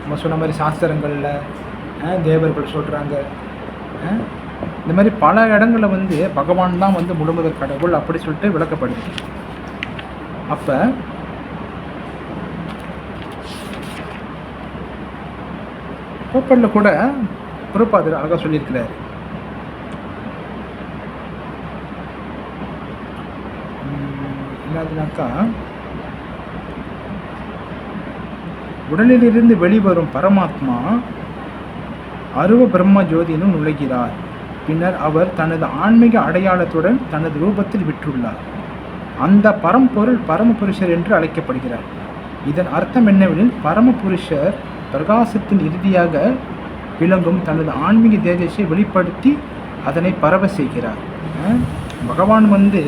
S1: நம்ம சொன்ன மாதிரி சாஸ்திரங்களில் தேவர்கள் சொல்கிறாங்க. இந்த மாதிரி பல இடங்களில் வந்து பகவான் தான் வந்து முழுமுதற் கடவுள் அப்படி சொல்லிட்டு விளக்கப்படுது. அப்போ கோப்பலில் கூட பிரபுபாதர் அழகாக சொல்லியிருக்கிறார். என்னதுனாக்கா, உடலிலிருந்து வெளிவரும் பரமாத்மா அருவ பிரம்ம ஜோதியினும் நுழைகிறார். பின்னர் அவர் தனது ஆன்மீக அடையாளத்துடன் தனது ரூபத்தில் விற்றுள்ளார். அந்த பரம்பொருள் பரமபுருஷர் என்று அழைக்கப்படுகிறார். இதன் அர்த்தம் என்னவெனில், பரமபுருஷர் பிரகாசத்தின் இறுதியாக விளங்கும் தனது ஆன்மீக தேஜஸை வெளிப்படுத்தி அதனை பரவ செய்கிறார். பகவான் வந்து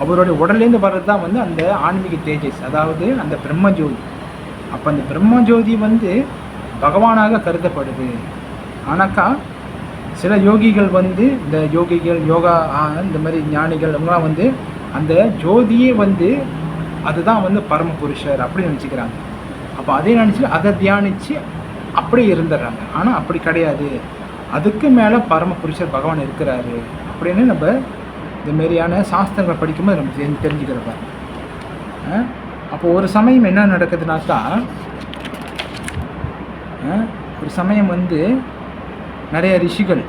S1: அவருடைய உடலேருந்து வர்றது தான் வந்து அந்த ஆன்மீக தேஜஸ், அதாவது அந்த பிரம்மஜோதி. அப்போ அந்த பிரம்மஜோதி வந்து பகவானாக கருதப்படுது. ஆனாக்கா சில யோகிகள் வந்து, இந்த யோகிகள் யோகா இந்த மாதிரி ஞானிகள் அவங்களாம் வந்து அந்த ஜோதியே வந்து அதுதான் வந்து பரமபுருஷர் அப்படின்னு நினச்சிக்கிறாங்க. அப்போ அதே நினச்சி அதை தியானித்து அப்படி இருந்துடுறாங்க. ஆனால் அப்படி கிடையாது, அதுக்கு மேலே பரமபுருஷர் பகவான் இருக்கிறாரு அப்படின்னு நம்ம இந்த மாரியான சாஸ்திரங்கள் படிக்கும்போது நம்ம தெரிஞ்சுக்கிறப்ப. அப்போ ஒரு சமயம் என்ன நடக்குதுனாக்கா, ஒரு சமயம் வந்து நிறைய ரிஷிகள்,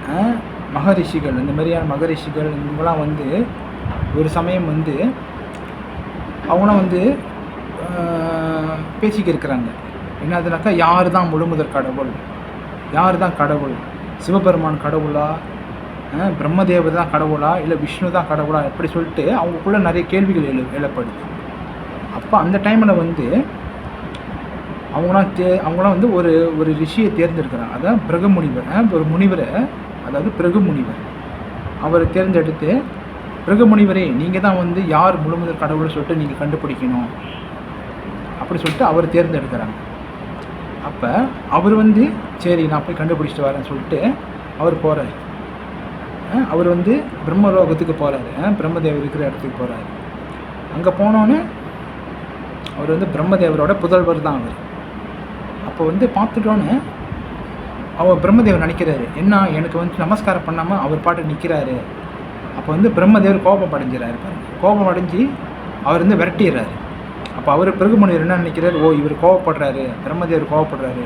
S1: மகரிஷிகள், இந்த மாதிரியான மகரிஷிகள் இவங்களாம் வந்து ஒரு சமயம் வந்து அவங்களாம் வந்து பேசிக்கிருக்கிறாங்க. என்னதுனாக்கா, யார் தான் முழுமுதற் கடவுள், யார் தான் கடவுள், சிவபெருமான் கடவுளா, பிரம்மதேவர் தான் கடவுளா, இல்லை விஷ்ணு தான் கடவுளா, எப்படி சொல்லிட்டு அவங்களுக்குள்ளே நிறைய கேள்விகள் எழப்படுது. அப்போ அந்த டைமில் வந்து அவங்களாம் வந்து ஒரு ரிஷியை தேர்ந்தெடுக்கிறாங்க. அதான் பிருகு முனிவர், ஒரு முனிவரை, அதாவது பிருகு முனிவர் அவரை தேர்ந்தெடுத்து, பிருகு முனிவரே நீங்கள் தான் வந்து யார் முழுமுதற் கடவுள்னு சொல்லிட்டு நீங்கள் கண்டுபிடிக்கணும் அப்படி சொல்லிட்டு அவர் தேர்ந்தெடுக்கிறாங்க. அப்போ அவர் வந்து சரி நான் போய் கண்டுபிடிச்சிட்டு வரேன்னு சொல்லிட்டு அவர் போகிறார். அவர் வந்து பிரம்மலோகத்துக்கு போகிறாரு, பிரம்மதேவர் இருக்கிற இடத்துக்கு போகிறாரு. அங்கே போனோன்னே அவர் வந்து பிரம்மதேவரோட புதல்வர் தான் அவர். அப்போ வந்து பார்த்துட்டோன்னே அவர் பிரம்மதேவர் நினைக்கிறாரு, என்ன எனக்கு வந்து நமஸ்காரம் பண்ணாமல் அவர் பாட்டு நிற்கிறாரு. அப்போ வந்து பிரம்மதேவர் கோபம் அடைஞ்சிடறாரு. கோபம் அடைஞ்சி அவர் வந்து விரட்டிடுறாரு. அப்போ அவர் பிருகு முனிவர் என்ன நினைக்கிறார், ஓ இவர் கோவப்படுறாரு, பிரம்மதேவர் கோவப்படுறாரு,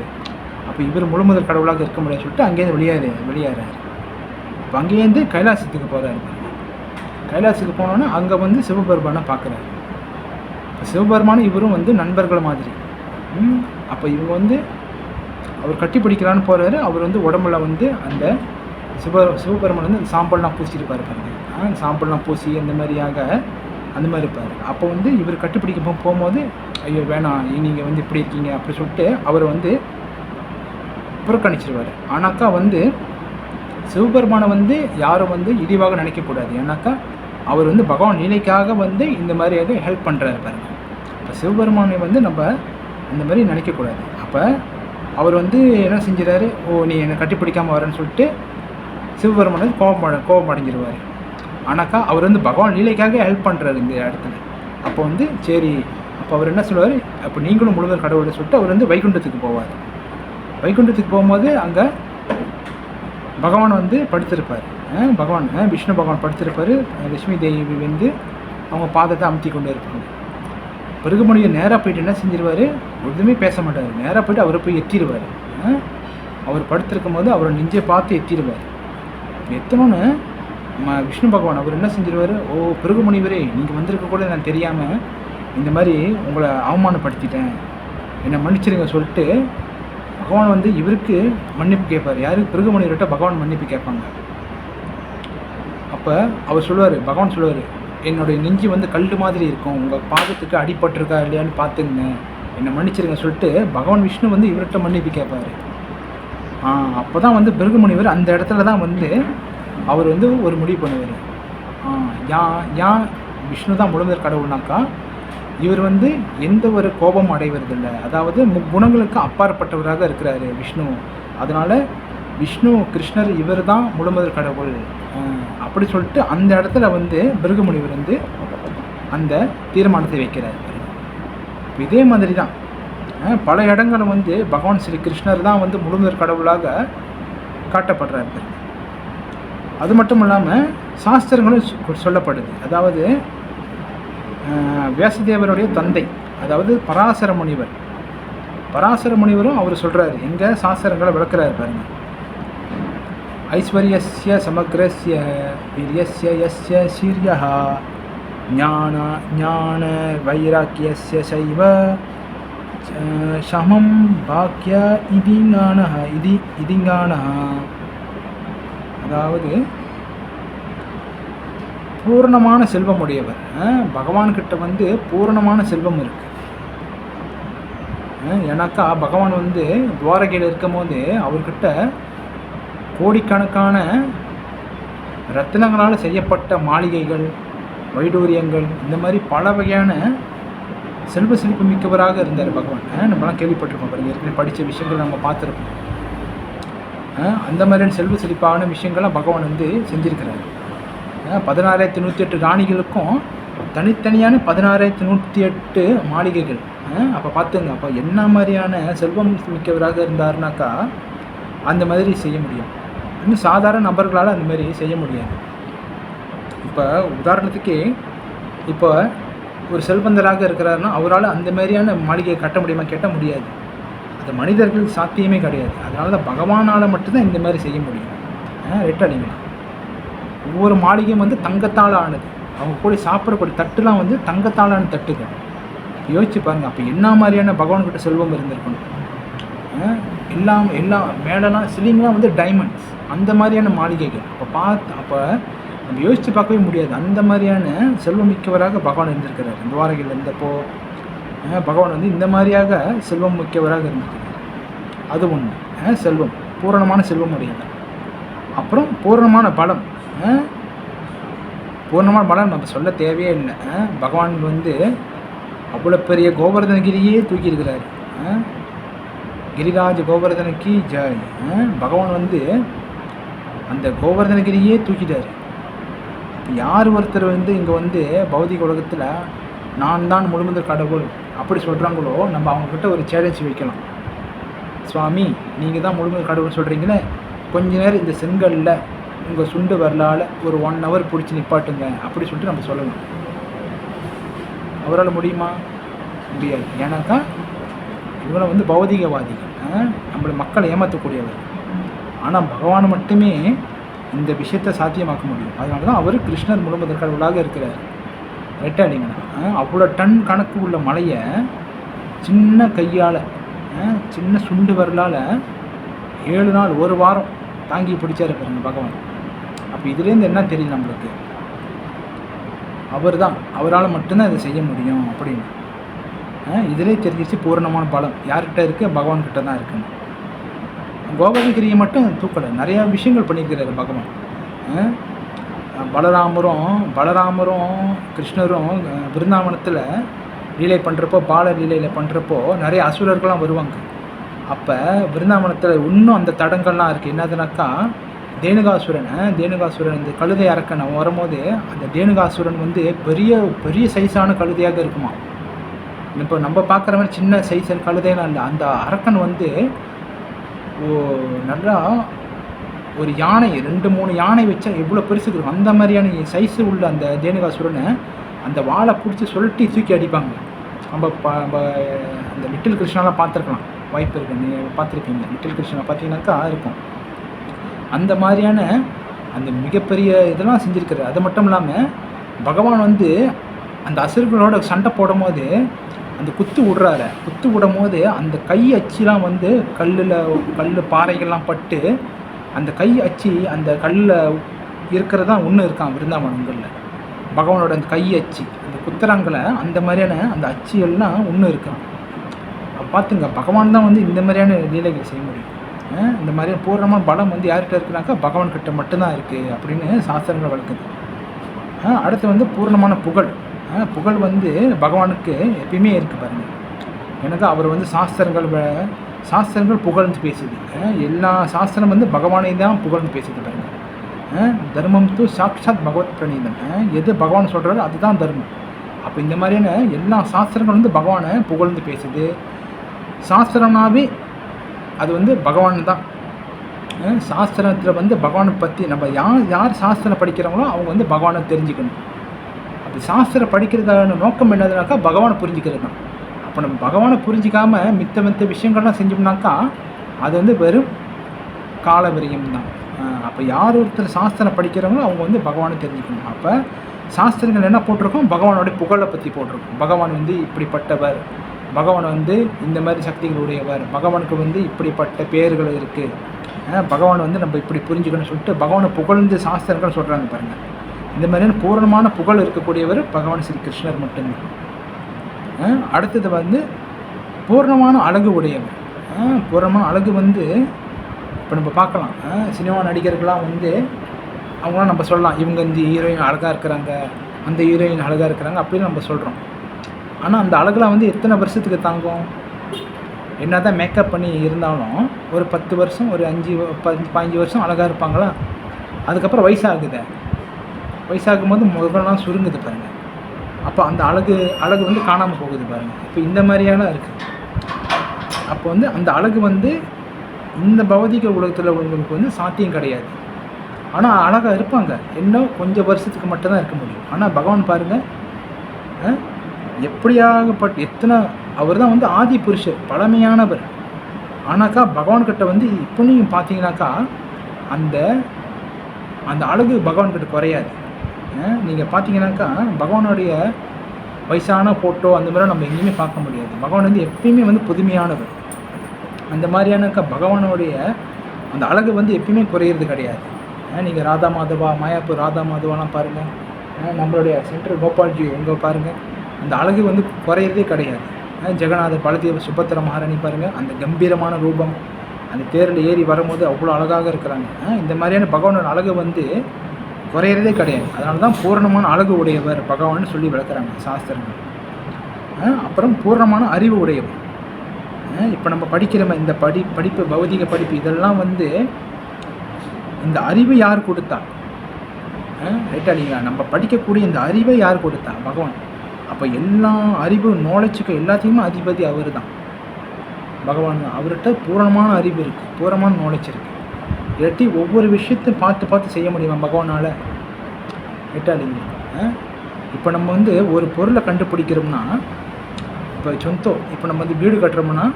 S1: அப்போ இவர் முழுமுதற் கடவுளாக இருக்க முடியாது சொல்லிட்டு அங்கேருந்து வெளியேறாரு. இப்போ அங்கேருந்து கைலாசத்துக்கு போகிறாரு. கைலாசத்துக்கு போனோன்னே அங்கே வந்து சிவபெருமானை பார்க்குறாரு. சிவபெருமானும் இவரும் வந்து நண்பர்கள் மாதிரி. அப்போ இவங்க வந்து அவர் கட்டி பிடிக்கிறான்னு போகிறாரு. அவர் வந்து உடம்புல வந்து அந்த சிவபெருமான் வந்து சாம்பல்லாம் பூசியிருப்பார் பாருங்க. சாம்பல்லாம் பூசி அந்த மாதிரியாக அந்த மாதிரி இருப்பார். அப்போ வந்து இவர் கட்டிப்பிடிக்க போகும்போது, ஐயோ வேணாம் நீங்கள் வந்து இப்படி இருக்கீங்க அப்படி சொல்லிட்டு அவர் வந்து புறக்கணிச்சிருவார். ஆனாக்கா வந்து சிவபெருமானை வந்து யாரும் வந்து இழிவாக நினைக்கக்கூடாது. ஏன்னாக்கா அவர் வந்து பகவான் லீலைக்காக வந்து இந்த மாதிரியாக ஹெல்ப் பண்ணுறாரு பாருங்க. இப்போ சிவபெருமானை வந்து நம்ம அந்த மாதிரி நினைக்கக்கூடாது. அப்போ அவர் வந்து என்ன செஞ்சிடறாரு, ஓ நீ என்னை கட்டிப்பிடிக்காமல் வரேன்னு சொல்லிட்டு சிவபெருமான் வந்து கோபம் அடைஞ்சிருவார். ஆனாக்கா அவர் வந்து பகவான் லீலைக்காக ஹெல்ப் பண்ணுறாரு இந்த இடத்துல. அப்போ வந்து சரி, அப்போ அவர் என்ன சொல்லுவார், அப்போ நீங்களும் முழுவதும் கடவுள்னு சொல்லிட்டு அவர் வந்து வைகுண்டத்துக்கு போவார். வைகுண்டத்துக்கு போகும்போது அங்கே பகவான் வந்து படுத்திருப்பார். பகவான் விஷ்ணு பகவான் படுத்திருப்பார். லட்சுமி தேவி வந்து அவங்க பாதத்தை அமுத்தி கொண்டு இருப்பாங்க. பிருகு முனிவர் நேராக போயிட்டு என்ன செஞ்சிருவார், எதுவுமே பேச மாட்டார். நேராக போய்ட்டு அவரை போய் எத்திடுவார். அவர் படுத்திருக்கும் போது அவரை நெஞ்சை பார்த்து எத்திடுவார். எத்தனோன்னு விஷ்ணு பகவான் அவர் என்ன செஞ்சிருவார், ஓ பிருகு முனிவரே நீங்கள் வந்திருக்க கூட நான் தெரியாமல் இந்த மாதிரி உங்களை அவமானப்படுத்திட்டேன், என்னை மன்னிச்சிருங்க சொல்லிட்டு பகவான் வந்து இவருக்கு மன்னிப்பு கேட்பார். யாருக்கு, பிருகு முனிவர்கிட்ட பகவான் மன்னிப்பு கேட்பாங்க. அப்போ அவர் சொல்லுவார், பகவான் சொல்லுவார், என்னுடைய நெஞ்சு வந்து கல் மாதிரி இருக்கும், உங்கள் பாதத்துக்கு அடிபட்டிருக்கா இல்லையான்னு பார்த்துங்க, என்னை மன்னிச்சிருங்க சொல்லிட்டு பகவான் விஷ்ணு வந்து இவர்கிட்ட மன்னிப்பு கேட்பார். அப்போ தான் வந்து பிருகு முனிவர் அந்த இடத்துல தான் வந்து அவர் வந்து ஒரு முடிவு பண்ணுவார். ஏன் விஷ்ணு தான் முழுமுதற் கடவுள்னாக்கா இவர் வந்து எந்த ஒரு கோபம் அடைவதில்லை, அதாவது குணங்களுக்கு அப்பாற்பட்டவராக இருக்கிறாரு விஷ்ணு. அதனால் விஷ்ணு கிருஷ்ணர் இவர் தான் முழுமுதற் கடவுள் அப்படி சொல்லிட்டு அந்த இடத்துல வந்து பிருகு முனிவர் வந்து அந்த தீர்மானத்தை வைக்கிறார். இதே மாதிரி தான் பல இடங்களும் வந்து பகவான் ஸ்ரீ கிருஷ்ணர் தான் வந்து முழுமுதற் கடவுளாக காட்டப்படுறாரு. அது மட்டும் இல்லாமல் சாஸ்திரங்களும் சொல்லப்படுது. அதாவது வியாசதேவருடைய தந்தை, அதாவது பராசர முனிவரும் அவர் சொல்கிறாரு, எங்கள் சாஸ்திரங்களை விளக்குறாரு பாருங்க. ஐஸ்வர்யஸ்ய சமக்ரஸ்ய வீரியஸ்ய யஸ்ய சீர்யஹ ஞான ஞான வைராக்கியஸ்ய சைவ சமம் பாக்கிய இதிஞானஹ இதிஞானஹ. அதாவது பூரணமான செல்வம் உடையவர். பகவான்கிட்ட வந்து பூரணமான செல்வம் இருக்கு. ஏன்னாக்கா பகவான் வந்து துவாரகையில் இருக்கும் போது அவர்கிட்ட கோடிக்கணக்கான ரத்தினங்களால் செய்யப்பட்ட மாளிகைகள், வைடூரியங்கள், இந்த மாதிரி பல வகையான செல்வ செழிப்பு மிக்கவராக இருந்தார் பகவான். நம்மளாம் கேள்விப்பட்டிருக்கோம் பாருங்கள், ஏற்கனவே படித்த விஷயங்கள் நம்ம பார்த்துருக்கோம். அந்த மாதிரியான செல்வ செழிப்பான விஷயங்கள்லாம் பகவான் வந்து செஞ்சுருக்கிறார். 16,108 ராணிகளுக்கும் தனித்தனியான 16,108 மாளிகைகள். அப்போ பார்த்துங்க, அப்போ என்ன மாதிரியான செல்வம் மிக்கவராக இருந்தாருனாக்கா அந்த மாதிரி செய்ய முடியும். இன்னும் சாதாரண நபர்களால் அந்த மாதிரி செய்ய முடியாது. இப்போ உதாரணத்துக்கு இப்போ ஒரு செல்வந்தராக இருக்கிறாருன்னா அவரால் அந்த மாதிரியான மாளிகையை கட்ட முடியுமா? கேட்ட முடியாது. அது மனிதர்களுக்கு சாத்தியமே கிடையாது. அதனால தான் பகவானால் மட்டும்தான் இந்த மாதிரி செய்ய முடியும். ரெட்டடிங்களா ஒவ்வொரு மாளிகையும் வந்து தங்கத்தால் ஆனது. அவங்க கூட சாப்பிடக்கூடிய தட்டுலாம் வந்து தங்கத்தால் ஆன தட்டுகள். யோசிச்சு பாருங்கள், அப்போ என்ன மாதிரியான பகவான்கிட்ட செல்வம் இருந்திருக்கணும். எல்லாம் மேலெல்லாம் சிலிங்லாம் வந்து டைமண்ட்ஸ், அந்த மாதிரியான மாளிகைகள். அப்போ நம்ம யோசித்து பார்க்கவே முடியாது. அந்த மாதிரியான செல்வம் மிக்கவராக பகவான் இருந்திருக்கிறார். துவாரகையில் இருந்தப்போ பகவான் வந்து இந்த மாதிரியாக செல்வம் மிக்கவராக இருந்திருக்கிறார். அது ஒன்று. செல்வம் பூரணமான செல்வம் உடையது. அப்புறம் பூரணமான பலம். பூர்ணமான பலம் நம்ம சொல்ல தேவையே இல்லை. பகவான் வந்து அவ்வளோ பெரிய கோவர்தனகிரியே தூக்கியிருக்கிறார். கிரிராஜ கோவர்தனக்கு ஜெய். பகவான் வந்து அந்த கோவர்தனகிரியே தூக்கிட்டார். யார் ஒருத்தர் வந்து இங்கே வந்து பௌதிக உலகத்தில் நான் தான் முழுமுதல் கடவுள் அப்படி சொல்கிறாங்களோ, நம்ம அவங்கக்கிட்ட ஒரு சேலஞ்ச் வைக்கலாம். சுவாமி, நீங்கள் தான் முழுமுதல் கடவுள் சொல்கிறீங்களே, கொஞ்ச நேரம் இந்த செங்கல்ல உங்கள் சுண்டு வரலால் ஒரு 1 hour பிடிச்சி நிப்பாட்டுங்க அப்படி சொல்லிட்டு நம்ம சொல்லலாம். அவரால் முடியுமா? முடியாது. ஏன்னாக்கா இவரை வந்து பௌதிகவாதிகள், நம்மளை மக்களை ஏமாற்றக்கூடியவர். ஆனால் பகவான் மட்டுமே இந்த விஷயத்தை சாத்தியமாக்க முடியும். அதனால தான் அவர் கிருஷ்ணர் முழுமுதல் கடவுளாக இருக்கிறார். ரைட்டாக இல்லைங்களா? அவ்வளோ டன் கணக்கு உள்ள மலையை சின்ன கையால், சின்ன சுண்டு வரலால் 7 நாள் 1 வாரம் தாங்கி பிடிச்சாரு பாருங்க பகவான். அப்போ இதுலேருந்து என்ன தெரியும் நம்மளுக்கு? அவரால் மட்டும்தான் இதை செய்ய முடியும் அப்படின்னு. இதிலே தெரிஞ்சிச்சு பூரணமான பலம் யார்கிட்ட இருக்குது? பகவான்கிட்ட தான் இருக்குன்னு. கோவர்தனகிரியை மட்டும் தூக்கலை, நிறையா விஷயங்கள் பண்ணியிருக்கிறாரு பகவான். பலராமரும் கிருஷ்ணரும் பிருந்தாவனத்தில் லீலை பண்ணுறப்போ, பால லீலையில் பண்ணுறப்போ நிறைய அசுரர்கள்லாம் வருவாங்க. அப்போ பிருந்தாவனத்தில் இன்னும் அந்த தடங்கள்லாம் இருக்குது. என்னதுனாக்கா தேனுகாசுரன் இந்த கழுதை அரக்கன் அவன் வரும்போது அந்த தேனுகாசுரன் வந்து பெரிய பெரிய சைஸான கழுதையாக இருக்குமா. இப்போ நம்ம பார்க்குற மாதிரி சின்ன சைஸ் கழுதைலாம் இல்லை. அந்த அரக்கன் வந்து நல்லா ஒரு யானை 2-3 யானை வச்சா எவ்வளோ பெருசு இருக்கும் அந்த மாதிரியான சைஸு உள்ள அந்த தேனுகாசுரனை அந்த வாழை பிடிச்சி சொல்லிட்டு தூக்கி அடிப்பாங்க. நம்ம அந்த லிட்டில் கிருஷ்ணாலாம் பார்த்துருக்கலாம், வாய்ப்பு இருக்குது. நீங்கள் பார்த்துருக்கீங்க லிட்டில் கிருஷ்ணா பார்த்தீங்கன்னாக்கா இருக்கும். அந்த மாதிரியான அந்த மிகப்பெரிய இதெல்லாம் செஞ்சுருக்காரு. அது மட்டும் இல்லாமல் பகவான் வந்து அந்த அசுரர்களோட சண்டை போடும் போது அந்த குத்து விடும் போது அந்த கை அச்சிலாம் வந்து கல் பாறைகள்லாம் பட்டு அந்த கை அச்சி அந்த கல்லில் இருக்கிறதா ஒன்று இருக்கான் விருந்தாவனங்களில். பகவானோட அந்த கை அச்சி அந்த குத்துறாங்களை அந்த மாதிரியான அந்த அச்சிகள்லாம் ஒன்று இருக்கான். பார்த்துங்க, பகவான் தான் வந்து இந்த மாதிரியான லீலைகள் செய்ய முடியும். இந்த மாதிரியான பூர்ணமான பலம் வந்து யார்கிட்ட இருக்குனாக்கா பகவான்கிட்ட மட்டும்தான் இருக்குது அப்படின்னு சாஸ்திரங்கள் வளர்க்குது. அடுத்து வந்து பூர்ணமான புகழ் வந்து பகவானுக்கு எப்பயுமே இருக்குது பாருங்கள். எனக்கு அவர் வந்து சாஸ்திரங்கள் புகழ்ந்து பேசுது. எல்லா சாஸ்திரம் வந்து பகவானை தான் புகழ்ந்து பேசுது பாருங்கள். தர்மம் தூ சாட்சாத் பகவத் பிரணீதம். எது பகவான் சொல்கிறாரோ அதுதான் தர்மம். அப்போ இந்த மாதிரியான எல்லா சாஸ்திரங்கள் வந்து பகவானை புகழ்ந்து பேசுது. சாஸ்திரம்னாவே அது வந்து பகவான் தான். சாஸ்திரத்தில் வந்து பகவானை பற்றி நம்ம யார் சாஸ்திரம் படிக்கிறாங்களோ அவங்க வந்து பகவானை தெரிஞ்சுக்கணும். அப்படி சாஸ்திரம் படிக்கிறதான நோக்கம் என்னதுனாக்கா பகவானை புரிஞ்சுக்கிறது தான். அப்போ நம்ம பகவானை புரிஞ்சிக்காமல் மித்த விஷயங்கள்லாம் செஞ்சோம்னாக்கா அது வந்து வெறும் கால விரயம் தான். அப்போ யார் ஒருத்தர் சாஸ்திரம் படிக்கிறவங்களோ அவங்க வந்து பகவானை தெரிஞ்சுக்கணும். அப்போ சாஸ்திரங்கள் என்ன போட்டிருக்கோம், பகவானுடைய புகழை பற்றி போட்டிருக்கோம். பகவான் வந்து இப்படிப்பட்டவர், பகவான் வந்து இந்த மாதிரி சக்திகள் உடையவர், பகவானுக்கு வந்து இப்படிப்பட்ட பேர்கள் இருக்குது, பகவான் வந்து நம்ம இப்படி புரிஞ்சுக்கணும்னு சொல்லிட்டு பகவானை புகழ்ந்து சாஸ்திரங்கள் சொல்கிறாங்க பாருங்கள். இந்த மாதிரியான பூரணமான புகழ் இருக்கக்கூடியவர் பகவான் ஸ்ரீ கிருஷ்ணர் மட்டும்தான். அடுத்தது வந்து பூர்ணமான அழகு உடையவர். பூர்ணமான அழகு வந்து இப்போ நம்ம பார்க்கலாம், சினிமா நடிகர்கள்லாம் வந்து அவங்களாம் நம்ம சொல்லலாம், இவங்க இந்த ஹீரோயின் அழகாக இருக்கிறாங்க, அந்த ஹீரோயின் அழகாக இருக்கிறாங்க அப்படின்னு நம்ம சொல்கிறோம். ஆனால் அந்த அழகுலாம் வந்து எத்தனை வருஷத்துக்கு தாங்கும்? என்ன தான் மேக்கப் பண்ணி இருந்தாலும் ஒரு 10 வருஷம், ஒரு 15 வருஷம் அழகாக இருப்பாங்களா? அதுக்கப்புறம் வயசாகும்போது முகம்லாம் சுருங்குது பாருங்கள். அப்போ அந்த அழகு வந்து காணாமல் போகுது பாருங்கள். இப்போ இந்த மாதிரியான இருக்குது. அப்போ வந்து அந்த அழகு வந்து இந்த பௌதிக உலகத்தில் உள்ளவங்களுக்கு வந்து சாத்தியம் கிடையாது. ஆனால் அழகாக இருப்பாங்க, இன்னும் கொஞ்சம் வருஷத்துக்கு மட்டும்தான் இருக்க முடியும். ஆனால் பகவான் பாருங்கள், எப்படியாகப்பட்ட அவர் தான் வந்து ஆதி புருஷர், பழமையானவர். ஆனாக்கா பகவான்கிட்ட வந்து இப்போ நீங்கள் பார்த்தீங்கன்னாக்கா அந்த அந்த அழகு பகவான்கிட்ட குறையாது. நீங்கள் பார்த்தீங்கன்னாக்கா பகவானுடைய வயசான ஃபோட்டோ அந்த மாதிரி நம்ம எங்கேயுமே பார்க்க முடியாது. பகவான் வந்து எப்பயுமே வந்து புதுமையானவர். அந்த மாதிரியானாக்கா பகவானுடைய அந்த அழகு வந்து எப்பயுமே குறையிறது கிடையாது. நீங்கள் ராதா மாதவா, மாயாப்பூர் ராதா மாதவாலாம் பாருங்கள், நம்மளுடைய சென்ட்ரல் கோபால்ஜி உங்க பாருங்கள், அந்த அழகு வந்து குறையிறதே கிடையாது. ஜெகநாதர், பலதேவ, சுபத்திர மகாராணி பாருங்கள், அந்த கம்பீரமான ரூபம், அந்த தேரில் ஏறி வரும்போது அவ்வளோ அழகாக இருக்கிறாங்க. இந்த மாதிரியான பகவானோட அழகு வந்து குறையிறதே கிடையாது. அதனால தான் பூரணமான அழகு உடையவர் பகவான்னு சொல்லி விளக்குறாங்க சாஸ்திரங்கள். அப்புறம் பூரணமான அறிவு உடையவர். இப்போ நம்ம படிக்கிற இந்த படிப்பு, பௌதிக படிப்பு, இதெல்லாம் வந்து இந்த அறிவு யார் கொடுத்தா? ரைட்டா இல்லைங்களா? நம்ம படிக்கக்கூடிய இந்த அறிவை யார் கொடுத்தா? பகவான். அப்போ எல்லா அறிவு, நாலேஜுக்கு எல்லாத்தையுமே அதிபதி அவர் தான், பகவான் தான். அவர்கிட்ட பூரணமான அறிவு இருக்குது, பூரணமான நாலேஜ் இருக்குது. இல்லாட்டி ஒவ்வொரு விஷயத்தையும் பார்த்து செய்ய முடியுமா பகவானால்? ரைட்டா இல்லைங்களா? இப்போ நம்ம வந்து ஒரு பொருளை கண்டுபிடிக்கிறோம்னா, இப்போ இப்போ நம்ம வந்து வீடு கட்டுறோம்னா,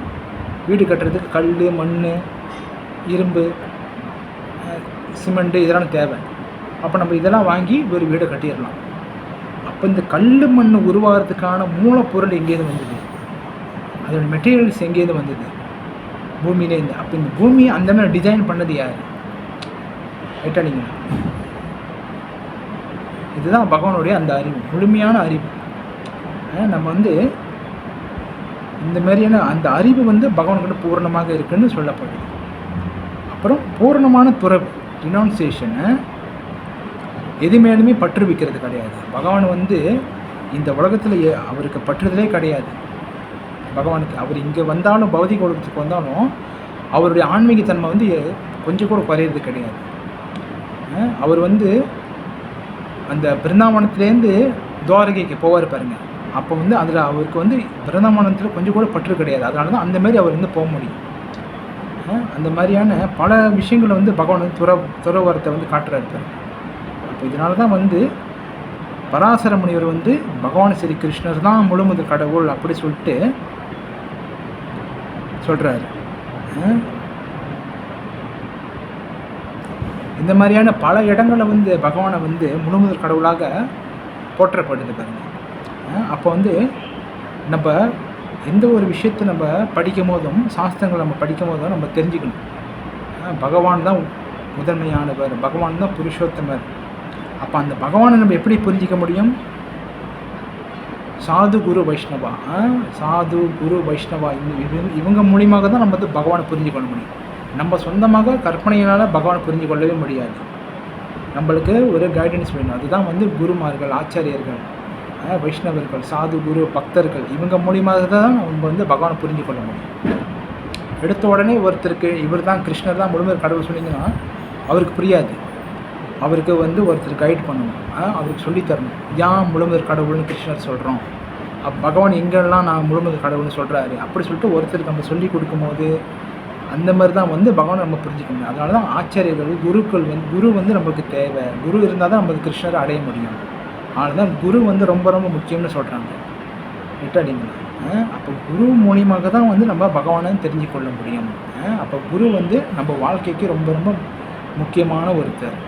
S1: வீடு கட்டுறதுக்கு கல், மண், இரும்பு, சிமெண்ட்டு இதெல்லாம் தேவை. அப்போ நம்ம இதெல்லாம் வாங்கி ஒரு வீடை கட்டிடலாம். அப்போ இந்த கல், மண் உருவாகிறதுக்கான மூலப்பொருள் எங்கேருந்து வந்தது? அதோட மெட்டீரியல்ஸ் எங்கேருந்து வந்தது? பூமியிலேருந்து. அப்போ இந்த பூமியை அந்த மாதிரி டிசைன் பண்ணது யார்? ரைட்டா இல்லைங்களா? இதுதான் பகவானுடைய அந்த அறிவு, முழுமையான அறிவு. நம்ம வந்து இந்த மாதிரியான அந்த அறிவு வந்து பகவான்கிட்ட பூர்ணமாக இருக்குன்னு சொல்லப்படுது. அப்புறம் பூர்ணமான துறவு, ரினவுன்சியேஷன். எது மேலுமே பற்று வைக்கிறது கிடையாது. பகவான் வந்து இந்த உலகத்தில் அவருக்கு பற்றுதலே கிடையாது. பகவானுக்கு அவர் இங்கே வந்தாலும், பௌதிக உலகத்துக்கு வந்தாலும் அவருடைய ஆன்மீகத்தன்மை வந்து கொஞ்சம் கூட குறையிறது கிடையாது. அவர் வந்து அந்த பிருந்தாவனத்துலேருந்து துவாரகைக்கு போவார் பாருங்க. அப்போ வந்து அதில் அவருக்கு வந்து பிருந்தாவனத்தில் கொஞ்சம் கூட பற்று கிடையாது. அதனால தான் அந்தமாரி அவர் வந்து போக முடியும். அந்த மாதிரியான பல விஷயங்களை வந்து பகவான் வந்து துறவரத்தை வந்து காட்டுறாரு பாருங்க. அப்போ இதனால தான் வந்து பராசர முனிவர் வந்து பகவான் ஸ்ரீ கிருஷ்ணர் தான் முழுமுதல் கடவுள் அப்படி சொல்லிட்டு சொல்கிறாரு. இந்த மாதிரியான பல இடங்களில் வந்து பகவானை வந்து முழுமுதல் கடவுளாக போற்றப்படுது பாருங்க. அப்போ வந்து நம்ம எந்த ஒரு விஷயத்தை நம்ம படிக்கும் போதும், சாஸ்திரங்களை நம்ம படிக்கும் போதும் நம்ம தெரிஞ்சுக்கணும், பகவான் தான் முதன்மையானவர், பகவான் தான் புருஷோத்தமர். அப்போ அந்த பகவானை நம்ம எப்படி புரிஞ்சிக்க முடியும்? சாது குரு வைஷ்ணவா, சாது குரு வைஷ்ணவா, இவங்க மூலியமாக தான் நம்ம வந்து பகவானை புரிஞ்சுக்கொள்ள முடியும். நம்ம சொந்தமாக கற்பனையினால் பகவானை புரிஞ்சு கொள்ளவே முடியாது. நம்மளுக்கு ஒரு கைடன்ஸ் வேணும். அதுதான் வந்து குருமார்கள், ஆச்சாரியர்கள், வைஷ்ணவர்கள், சாது குரு, பக்தர்கள், இவங்க மூலியமாக தான் நம்ம வந்து பகவானை புரிஞ்சு கொள்ள முடியும். எடுத்த உடனே ஒருத்தருக்கு இவர் தான் கிருஷ்ணர் தான் முழுமையாக கடவுள் சொன்னீங்கன்னா அவருக்கு புரியாது. அவருக்கு வந்து ஒருத்தர் கைட் பண்ணணும், அவருக்கு சொல்லித்தரணும், ஏன் முழுமுதற் கடவுள்னு கிருஷ்ணர் சொல்கிறோம், பகவான் எங்கெல்லாம் நான் முழுமுதற் கடவுள்னு சொல்கிறாரு அப்படி சொல்லிட்டு ஒருத்தருக்கு நம்ம சொல்லி கொடுக்கும்போது அந்த மாதிரி தான் வந்து பகவானை நம்ம புரிஞ்சிக்க முடியும். அதனால தான் ஆச்சாரியர்கள், குருக்கள் வந்து குரு வந்து நம்மளுக்கு தேவை. குரு இருந்தால் தான் நம்மளுக்கு கிருஷ்ணரை அடைய முடியும். அதனால தான் குரு வந்து ரொம்ப ரொம்ப முக்கியம்னு சொல்கிறாங்க. ரைட்டாடிங்களா? அப்போ குரு மூலியமாக தான் வந்து நம்ம பகவானை தெரிஞ்சு கொள்ள முடியும். அப்போ குரு வந்து நம்ம வாழ்க்கைக்கு ரொம்ப ரொம்ப முக்கியமான ஒருத்தர்.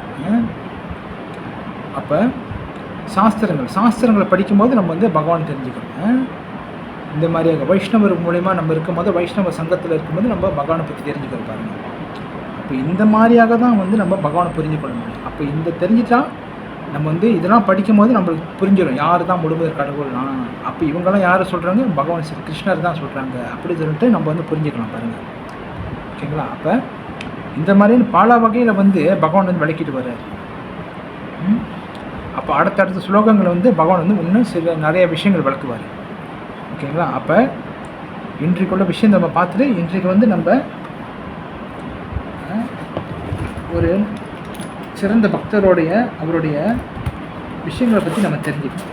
S1: அப்போ சாஸ்திரங்களை படிக்கும்போது நம்ம வந்து பகவான் தெரிஞ்சுக்கிறோம். இந்த மாதிரியாக வைஷ்ணவர் மூலிமா நம்ம இருக்கும்போது, வைஷ்ணவ சங்கத்தில் இருக்கும்போது நம்ம பகவானை பற்றி தெரிஞ்சுக்கிறோம் பாருங்கள். அப்போ இந்த மாதிரியாக தான் வந்து நம்ம பகவானை புரிஞ்சுக்கொள்ள முடியும். அப்போ இந்த தெரிஞ்சுட்டா நம்ம வந்து இதெல்லாம் படிக்கும்போது நம்மளுக்கு புரிஞ்சிடும் யார் தான் முழுமுதற் கடவுள்னா. அப்போ இவங்கெல்லாம் யார் சொல்கிறாங்க? பகவான் ஸ்ரீ கிருஷ்ணர் தான் சொல்கிறாங்க அப்படி சொல்லிட்டு நம்ம வந்து புரிஞ்சுக்கலாம் பாருங்கள். ஓகேங்களா? அப்போ இந்த மாதிரின்னு பல வகையில் வந்து பகவான் வந்து விளக்கிட்டு வர்றார். அப்போ அடுத்தடுத்த ஸ்லோகங்களை வந்து பகவான் வந்து இன்னும் நிறைய விஷயங்கள் விளக்குவார். ஓகேங்களா? அப்போ இன்றைக்குள்ள விஷயம் நம்ம பார்த்துட்டு இன்றைக்கு வந்து நம்ம ஒரு சிறந்த பக்தருடைய அவருடைய விஷயங்களை பற்றி நம்ம தெரிஞ்சுக்கணும்.